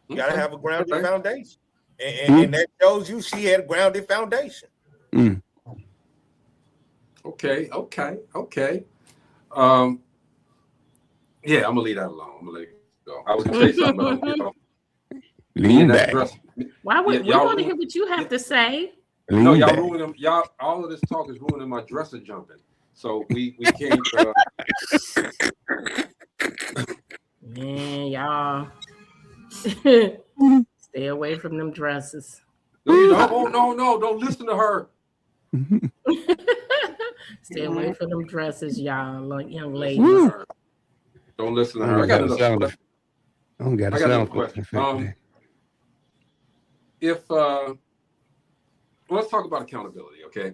You got to have a grounded foundation. And that shows you she had a grounded foundation. Mm. Okay. Yeah, I'm going to leave that alone. I'm going to let it go. I was going to say something, but lean back. Why would we want to hear what you have to say? No, y'all ruining them. Y'all, all of this talk is ruining my dresser jumping. So we can't. Man, y'all, stay away from them dresses. No, don't listen to her. Stay away from them dresses, y'all, young ladies. Don't listen to her. I got another question. Let's talk about accountability, okay?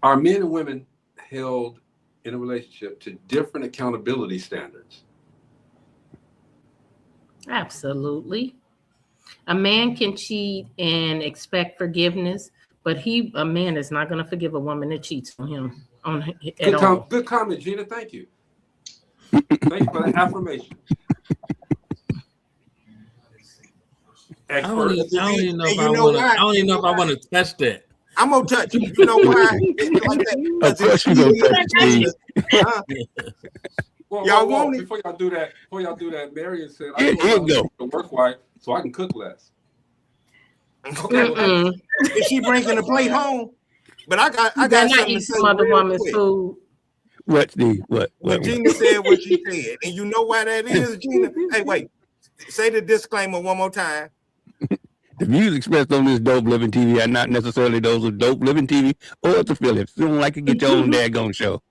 Are men and women held in a relationship to different accountability standards? Absolutely. A man can cheat and expect forgiveness, but a man is not going to forgive a woman that cheats on him. Good comment, Gina. Thank you. Thank you for the affirmation. I don't even know if I want to touch that. I'm gonna touch it. You know why? Of course you gonna touch it. Well, before y'all do that, Marion said, "I want to work wife so I can cook less." Okay, is she bringing the plate home? But I got something to say. Some other woman's food. What Gina said what she said, and you know why that is, Gina? Hey, wait. Say the disclaimer one more time. The views expressed on this Dope Living TV are not necessarily those of Dope Living TV or the Phillips. You don't like it, get your own daggone show.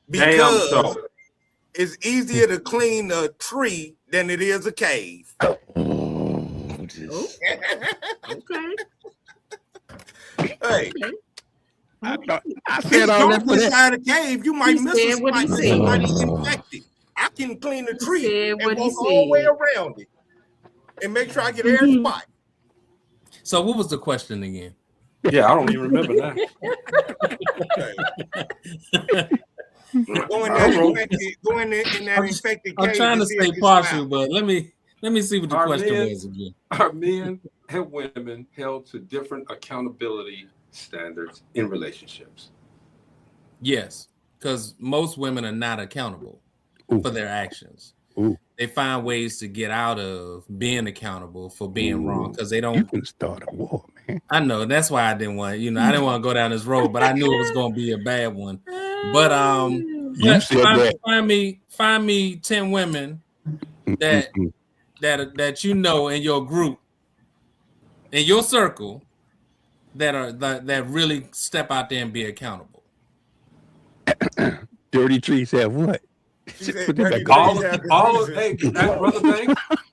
Because it's easier to clean a tree than it is a cave. Okay. Hey. I said all that for inside a cave, you might miss somebody infected. I can clean the tree and walk all the way around it and make sure I get every spot. So what was the question again? Yeah, I don't even remember that. Go in that infected cave. I'm trying to stay partial, but let me see what the question was again. Are men and women held to different accountability standards in relationships? Yes, because most women are not accountable for their actions. They find ways to get out of being accountable for being wrong because they don't. You can start a war, man. I know that's why I didn't want. I didn't want to go down this road, but I knew it was going to be a bad one. But find me 10 women that in your group, in your circle, that really step out there and be accountable. Dirty trees have what? Hey, Brother Banks,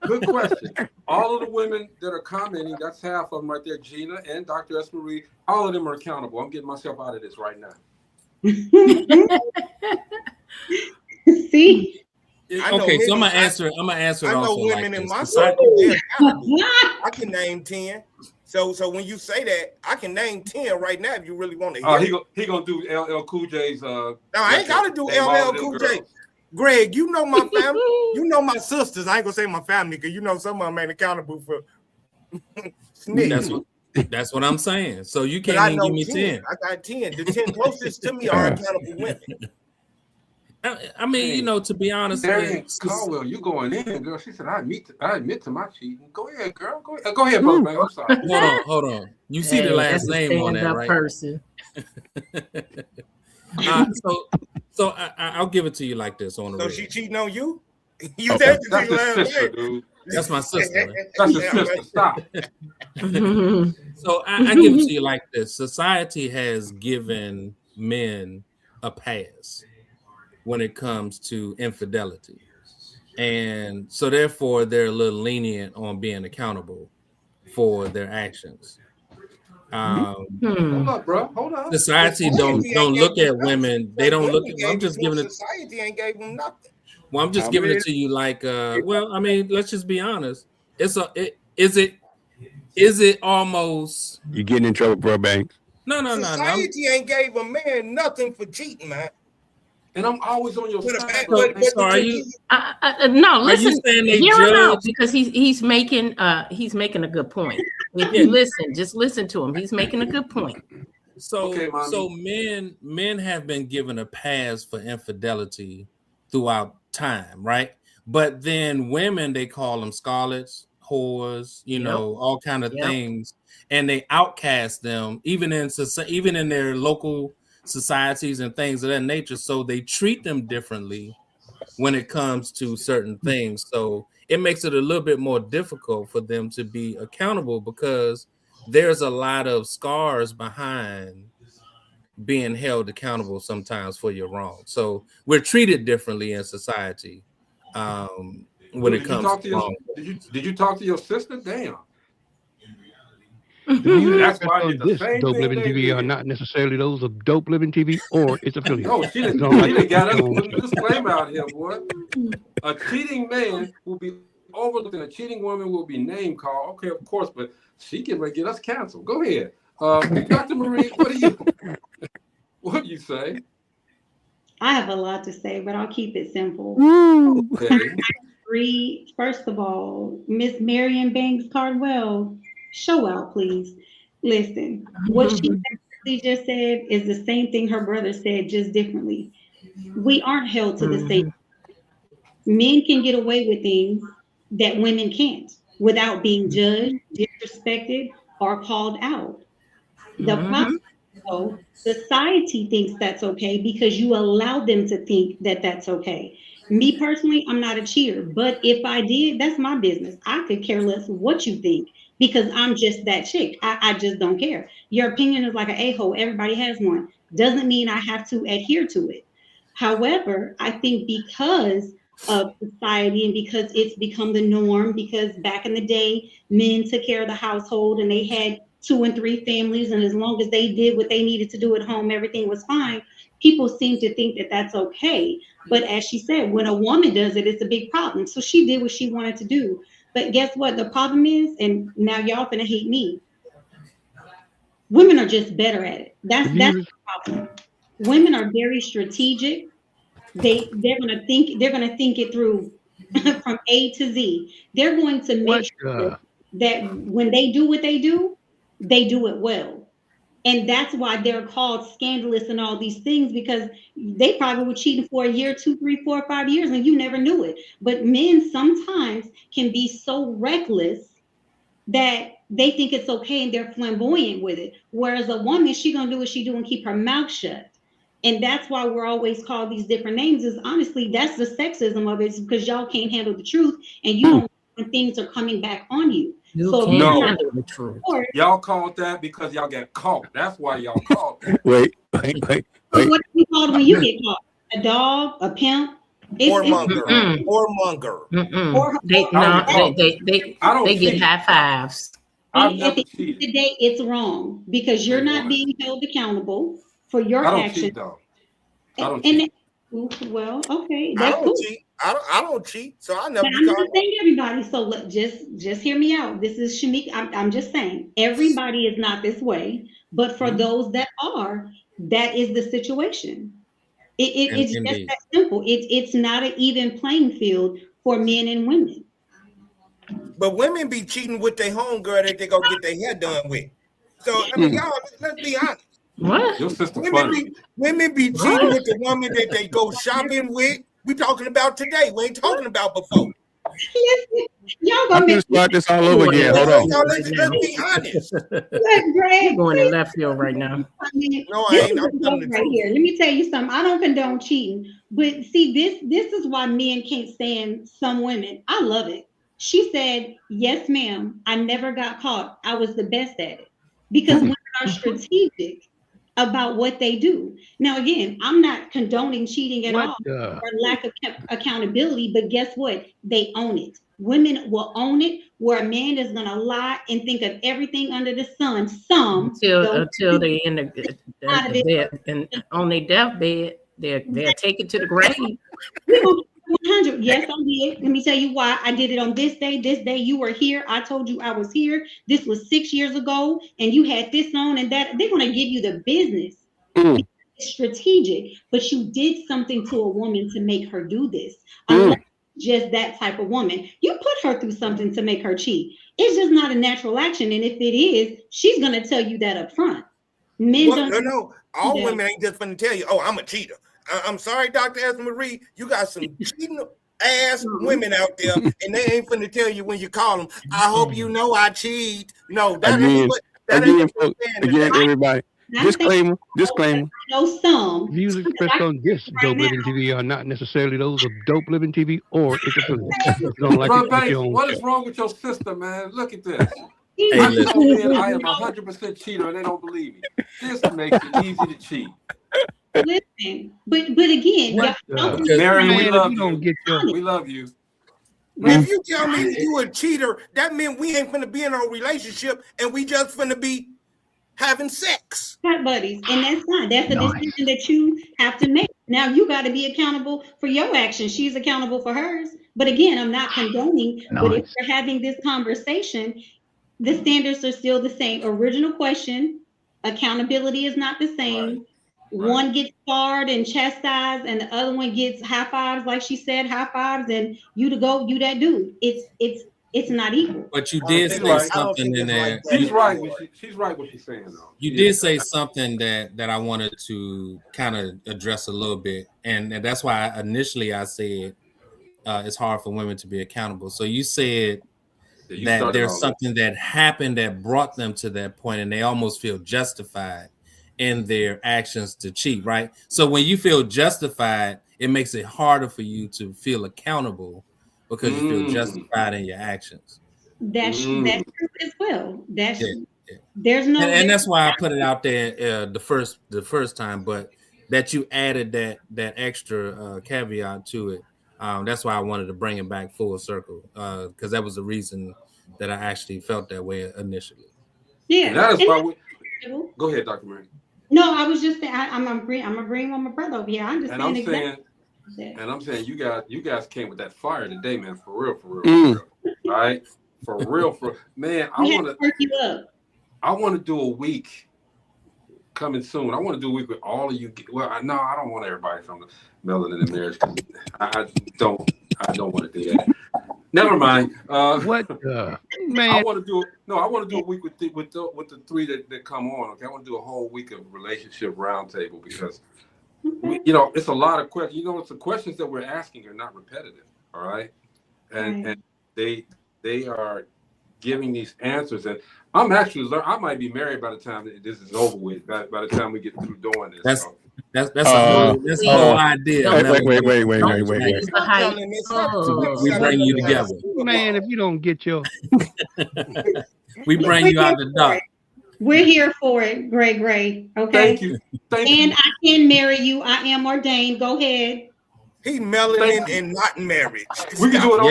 good question. All of the women that are commenting, that's half of them right there, Gina and Dr. S. Marie, all of them are accountable. I'm getting myself out of this right now. See? Okay, so I'm gonna answer. I know women in my circle. I can name 10. So when you say that, I can name 10 right now if you really want to hear. He gonna do LL Cool J's. No, I ain't gotta do LL Cool J. Greg, you know my family. You know my sisters. I ain't gonna say my family because you know some of them ain't accountable for That's what I'm saying. So you can't even give me 10. I got 10. The 10 closest to me are accountable women. I mean, you know, to be honest, Caldwell, you going in, girl? She said, "I admit to my cheating." Go ahead, girl. Go ahead, brother. Man. I'm sorry. Hold on. You see the last name on that, right? Person. So I'll give it to you like this on the. So she cheating on you? You said that's your sister, dude. That's my sister. Man. That's your sister. Stop. So I give it to you like this: society has given men a pass when it comes to infidelity, and so therefore they're a little lenient on being accountable for their actions. Hold up, bro. Hold on. Society don't look at women. They don't look at. I'm just giving it. Society ain't gave them nothing. Well, I'm just giving it to you like. Well, I mean, let's just be honest. Is it almost? You're getting in trouble, bro, Banks. No. Society ain't gave a man nothing for cheating, man. And I'm always on your side. So are you? No, listen. Are you saying they hear him out judge? because he's making a good point. If you listen, just listen to him. He's making a good point. So men have been given a pass for infidelity throughout time, right? But then women, they call them scarlets, whores, you know, all kind of things, and they outcast them even in their local societies and things of that nature. So they treat them differently when it comes to certain things. So it makes it a little bit more difficult for them to be accountable because there's a lot of scars behind being held accountable sometimes for your wrong. So we're treated differently in society when it comes to wrong. Did you talk to your sister? Damn. That's why this Dope Living TV are not necessarily those of Dope Living TV or its affiliates. No, she didn't got us put a disclaimer out here, boy. A cheating man will be overlooked and a cheating woman will be name called. Okay, of course, but she can get us canceled. Go ahead. Dr. Marie, what do you say? I have a lot to say, but I'll keep it simple. Okay. First of all, Miss Marion Banks Cardwell, show out, please. Listen, what she just said is the same thing her brother said, just differently. We aren't held to the same. Men can get away with things that women can't without being judged, disrespected, or called out. The problem, though, society thinks that's okay because you allow them to think that that's okay. Me personally, I'm not a cheater, but if I did, that's my business. I could care less what you think because I'm just that chick. I just don't care. Your opinion is like an a-hole. Everybody has one. Doesn't mean I have to adhere to it. However, I think because of society and because it's become the norm, because back in the day, men took care of the household and they had 2 and 3 families, and as long as they did what they needed to do at home, everything was fine. People seem to think that that's okay. But as she said, when a woman does it, it's a big problem. So she did what she wanted to do. But guess what? The problem is, and now y'all gonna hate me, women are just better at it. That's the problem. Women are very strategic. They're gonna think it through from A to Z. They're going to make sure that when they do what they do it well. And that's why they're called scandalous and all these things, because they probably were cheating for a year, 2, 3, 4, 5 years, and you never knew it. But men sometimes can be so reckless that they think it's okay and they're flamboyant with it. Whereas a woman, she gonna do what she do and keep her mouth shut. And that's why we're always called these different names. Is honestly, that's the sexism of it, because y'all can't handle the truth and you don't know when things are coming back on you. No, y'all called that because y'all get caught. That's why y'all called that. Wait. What do you call when you get caught? A dog, a pimp, whoremonger. They get high fives. At the end of the day, it's wrong because you're not being held accountable for your actions. I don't cheat. Well, okay, that's cool. I don't cheat, so I never. But I'm not saying everybody. So just hear me out. This is Shanique. I'm just saying everybody is not this way, but for those that are, that is the situation. It's just that simple. It's not an even playing field for men and women. But women be cheating with their homegirl that they go get their hair done with. So I mean, y'all, let's be honest. What? Your sister funny. Women be cheating with the woman that they go shopping with. We talking about today. We ain't talking about before. Y'all I'm gonna gonna start this all over again. Hold on. Let's be honest. Greg, going in left field right now. I mean, No, I ain't. I'm telling right here. Let me tell you something. I don't condone cheating, but see, this is why men can't stand some women. I love it. She said, "Yes, ma'am. I never got caught. I was the best at it." Because women are strategic about what they do. Now, again, I'm not condoning cheating at all or lack of accountability, but guess what? They own it. Women will own it, where a man is going to lie and think of everything under the sun. Some until they in the bed and on their deathbed, they'll take it to the grave. 100. Yes, I did. Let me tell you why. I did it on this day. This day you were here. I told you I was here. This was 6 years ago, and you had this on and that. They're going to give you the business. It's strategic, but you did something to a woman to make her do this. Unless just that type of woman, you put her through something to make her cheat. It's just not a natural action, and if it is, she's going to tell you that up front. Men don't. No. All women ain't just going to tell you, "Oh, I'm a cheater." I'm sorry, Dr. Esther Marie, you got some cheating ass women out there, and they ain't finna tell you when you call them, "I hope you know I cheat." No, again, everybody. Disclaimer. No, some views expressed on this Dope Living TV are not necessarily those of Dope Living TV or its affiliates. What is wrong with your sister, man? Look at this. Hey, I am 100% cheater, and they don't believe me. This makes it easy to cheat. Listen, but again, Mary, we love you. We love you. If you tell me you a cheater, that means we ain't finna be in a relationship, and we just finna be having sex. Cat buddies, and that's fine. That's a decision that you have to make. Now you got to be accountable for your actions. She's accountable for hers. But again, I'm not condoning. But if we're having this conversation, the standards are still the same. Original question, accountability is not the same. Right. One gets scarred and chastised, and the other one gets high fives, like she said, high fives, and you to go, you that dude. It's not equal. But you did say something in there. She's right. She's right what she's saying, though. You did say something that I wanted to kind of address a little bit, and that's why initially I said it's hard for women to be accountable. So you said that there's something that happened that brought them to that point, and they almost feel justified in their actions to cheat, right? So when you feel justified, it makes it harder for you to feel accountable because you feel justified in your actions. That's true as well. There's no, and that's why I put it out there the first time, but that you added that extra caveat to it. That's why I wanted to bring it back full circle, because that was the reason that I actually felt that way initially. Yeah, and that is why we. Go ahead, Dr. Mary. No, I was just saying I'm agreeing with my brother over here. I understand. And I'm saying you guys came with that fire today, man. For real. All right, for real. Man, I want to do a week coming soon. I want to do a week with all of you. Well, no, I don't want everybody from the Melanin and Marriage. I don't want to do that. Never mind. Man? I want to do a week with the three that come on. Okay, I want to do a whole week of Relationship Roundtable because it's a lot of questions. It's the questions that we're asking are not repetitive. All right, and they are giving these answers, and I'm actually I might be married by the time that this is over with. By the time we get through doing this. That's the whole idea. Wait. We bring you together. Man, if you don't get your... we bring you out the dark. We're here for it, Gray. Okay? Thank you. I can marry you. I am ordained. Go ahead. He melanin and not marriage. We can do it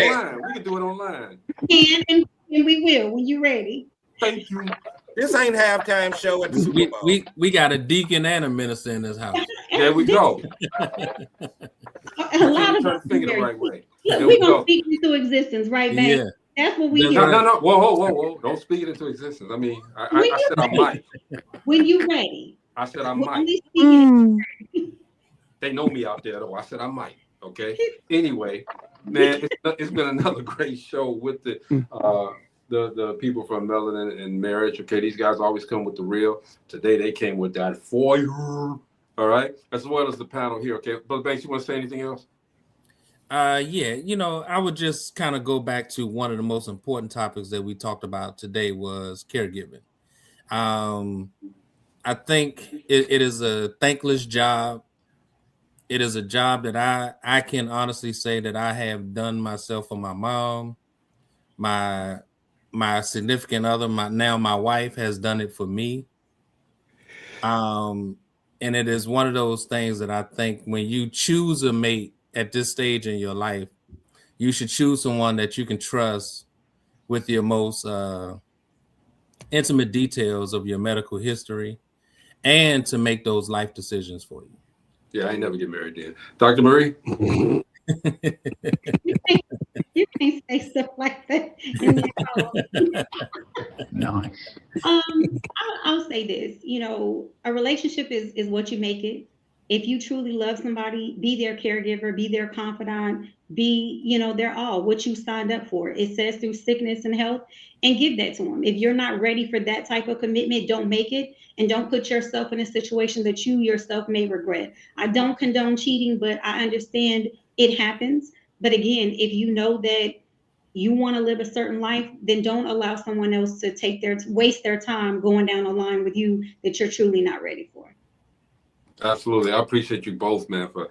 online. And we will when you're ready. Thank you. This ain't halftime show at the Super Bowl. We got a deacon and a minister in this house. There we go. A lot of us finger the right way. Look, we're gonna speak into existence, right, babe? Yeah. That's what we No, do. no. Whoa. Don't speak it into existence. I mean, I said I might. When you ready. I said I might. They know me out there, though. I said I might. Okay. Anyway, man, it's been another great show with the people from Melanin and Marriage. Okay, these guys always come with the real. Today they came with that fire. All right, as well as the panel here. Okay, Brother Banks, you want to say anything else? Yeah, I would just kind of go back to one of the most important topics that we talked about today was caregiving. I think it is a thankless job. It is a job that I can honestly say that I have done myself for my mom, my significant other, my wife has done it for me. And it is one of those things that I think when you choose a mate at this stage in your life, you should choose someone that you can trust with your most intimate details of your medical history and to make those life decisions for you. Yeah, I ain't never get married then. Dr. Marie? You can't say stuff like that. Nice. I'll say this, a relationship is what you make it. If you truly love somebody, be their caregiver, be their confidant, be, they're all what you signed up for. It says through sickness and health, and give that to them. If you're not ready for that type of commitment, don't make it, and don't put yourself in a situation that you yourself may regret. I don't condone cheating, but I understand it happens. But again, if you know that you want to live a certain life, then don't allow someone else to waste their time going down a line with you that you're truly not ready for. Absolutely. I appreciate you both, man, for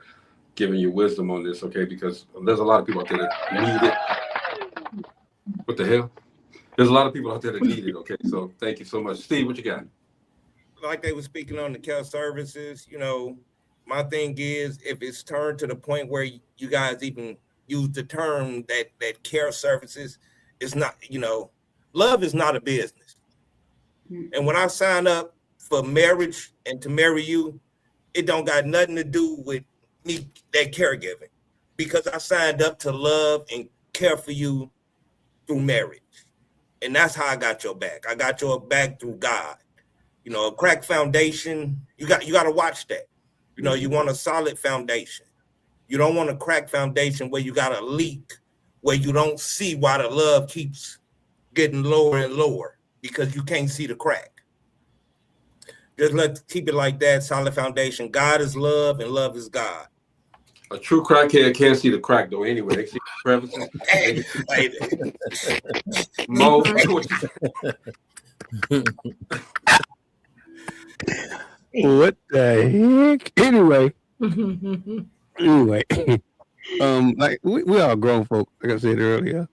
giving your wisdom on this, okay? Because there's a lot of people out there that need it. What the hell? There's a lot of people out there that need it, okay? So thank you so much. Steve, what you got? Like they were speaking on the care services, my thing is if it's turned to the point where you guys even use the term that care services is not, love is not a business. And when I sign up for marriage and to marry you, it don't got nothing to do with me, that caregiving, because I signed up to love and care for you through marriage. And that's how I got your back. I got your back through God. A crack foundation, you got to watch that. You want a solid foundation. You don't want a crack foundation where you got a leak, where you don't see why the love keeps getting lower and lower because you can't see the crack. Just keep it like that, solid foundation. God is love and love is God. A true crackhead can't see the crack though. Anyway, they see the crevices. Mo, what the heck? Anyway, like we all grown folk, like I said earlier.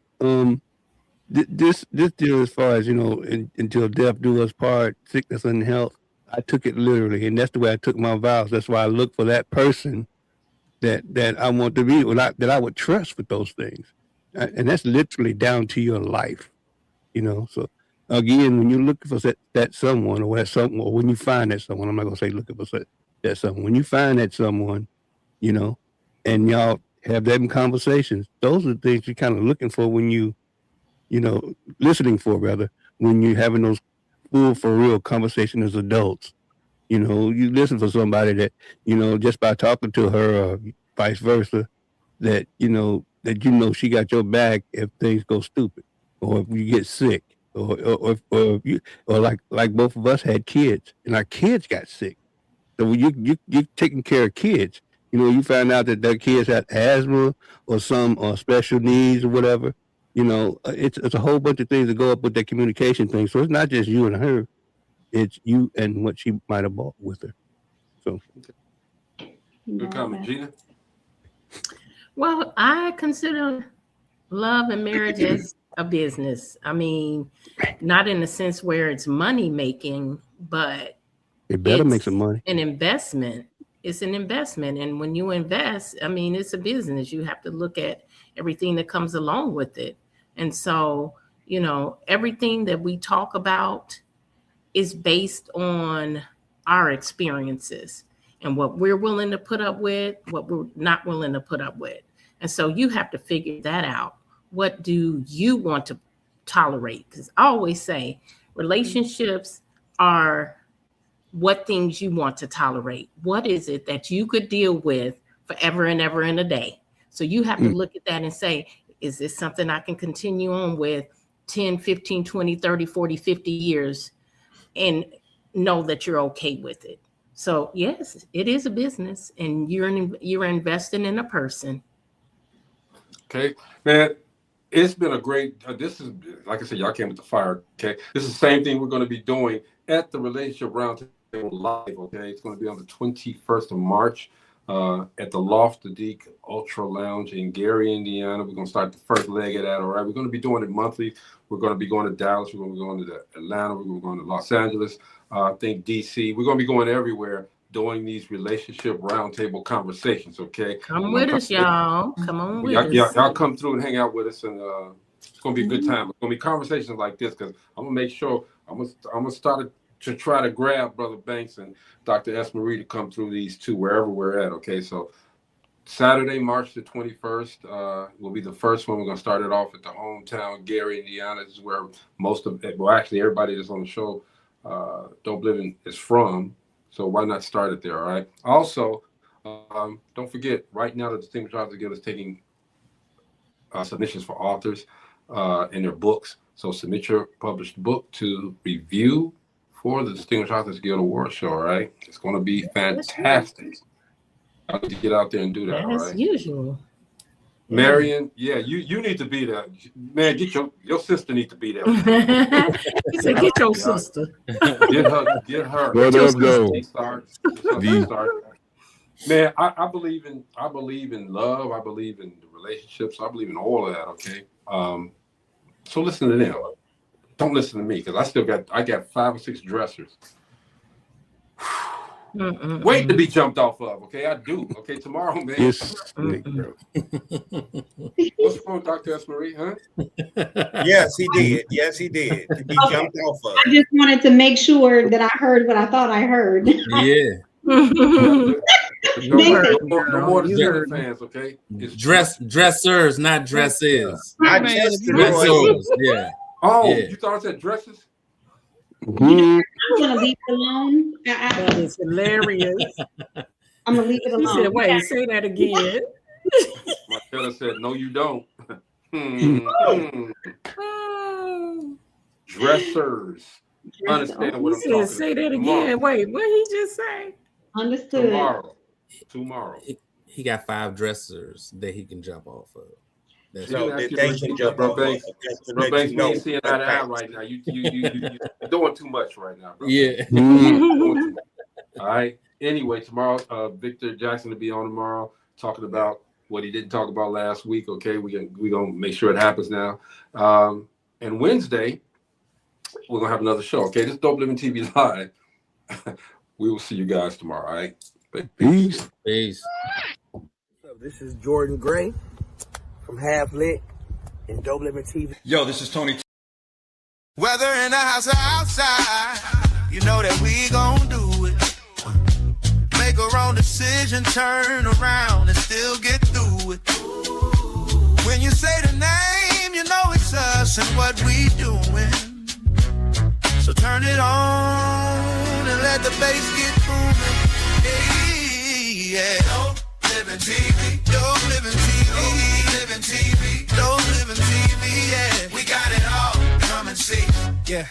This deal, as far as until death do us part, sickness and health, I took it literally, and that's the way I took my vows. That's why I look for that person that I want to be, that I would trust with those things, and that's literally down to your life, So again, when you're looking for that someone, or when you find that someone, I'm not gonna say looking for that someone. When you find that someone, and y'all have them conversations, those are the things you're kind of looking for when listening for rather, when you're having those full for real conversation as adults. You listen for somebody that, just by talking to her or vice versa, that, she got your back if things go stupid or if you get sick or like both of us had kids and our kids got sick. So when you're taking care of kids, you find out that their kids had asthma or some special needs or whatever, it's a whole bunch of things that go up with that communication thing. So it's not just you and her. It's you and what she might have bought with her. So, good comment, Gina. Well, I consider love and marriage as a business. I mean, not in the sense where it's money making, but it better make some money. An investment. It's an investment, and when you invest, I mean, it's a business. You have to look at everything that comes along with it, and so everything that we talk about is based on our experiences. and what we're willing to put up with, what we're not willing to put up with. And so you have to figure that out. What do you want to tolerate? Because I always say relationships are what things you want to tolerate. What is it that you could deal with forever and ever and a day? So you have to look at that and say, is this something I can continue on with 10, 15, 20, 30, 40, 50 years and know that you're okay with it? So yes, it is a business and you're investing in a person. Okay, man, it's been a great, this is, like I said, y'all came with the fire, okay? This is the same thing we're going to be doing at the Relationship Roundtable Live, okay? It's going to be on the 21st of March at the Loft the Deek Ultra Lounge in Gary, Indiana. We're going to start the first leg of that, all right? We're going to be doing it monthly. We're going to be going to Dallas. We're going to be going to Atlanta. We're going to be going to Los Angeles, I think DC. We're going to be going everywhere doing these relationship roundtable conversations, okay? Come with us, y'all. Come on with us. Y'all come through and hang out with us, and it's going to be a good time. It's going to be conversations like this because I'm going to make sure, I'm going to start to try to grab Brother Banks and Dr. S. Marie to come through these two wherever we're at, okay? So Saturday, March the 21st will be the first one. We're going to start it off at the hometown, Gary, Indiana. This is where most of it, well, actually, everybody that's on the show, Dope Living is from. So why not start it there, all right? Also, don't forget, right now the Distinguished Authors Guild is taking submissions for authors and their books. So submit your published book to review for the Distinguished Authors Guild Award Show, all right? It's going to be fantastic. I need to get out there and do that, all right? As usual. Marion, yeah, you need to be there. Man, get your sister need to be there. He said, get your sister. Get her. Where those go? Man, I believe in love. I believe in the relationships. I believe in all of that. Okay. So listen to them. Don't listen to me because I got 5 or 6 dressers. Wait to be jumped off of, okay? I do. Okay, tomorrow, man. Yes. What's wrong, Dr. S. Marie, huh? Yes, he did. Yes, he did. To be jumped off of. I just wanted to make sure that I heard what I thought I heard. Yeah. No more deserted fans, okay? It's Dressers, not dresses. Not just Dressers, yeah. Oh, Yeah. you thought I said dresses? I'm gonna leave it alone. That is hilarious. I'm gonna leave it He alone. said, wait, say that again. My fella said, no, you don't. Dressers. Understand what I'm He talking said, say that about. again. Wait, what he just say? Understood. Tomorrow. He got 5 dressers that he can jump off of. So they can jump off. Bro Banks, we ain't seeing eye to eye right now. You're doing too much right now, bro. Yeah. All right. Anyway, tomorrow, Victor Jackson will be on tomorrow talking about what he didn't talk about last week. Okay, we're gonna make sure it happens now. And Wednesday, we're gonna have another show. Okay, this is Dope Living TV Live. We will see you guys tomorrow. All right. Peace. Peace. So this is Jordan Gray from Half Lit and Dope Living TV. Yo, this is Tony. Whether in the house or outside, you know that we gon' do it. Make a wrong decision, turn around and still get through it. When you say the name, you know it's us and what we doing. So turn it on and let the bass get booming. Hey, yeah. Dope Living TV, Dope Living TV, Dope Living TV, Dope Living TV, yeah. We got it all. Come and see, yeah.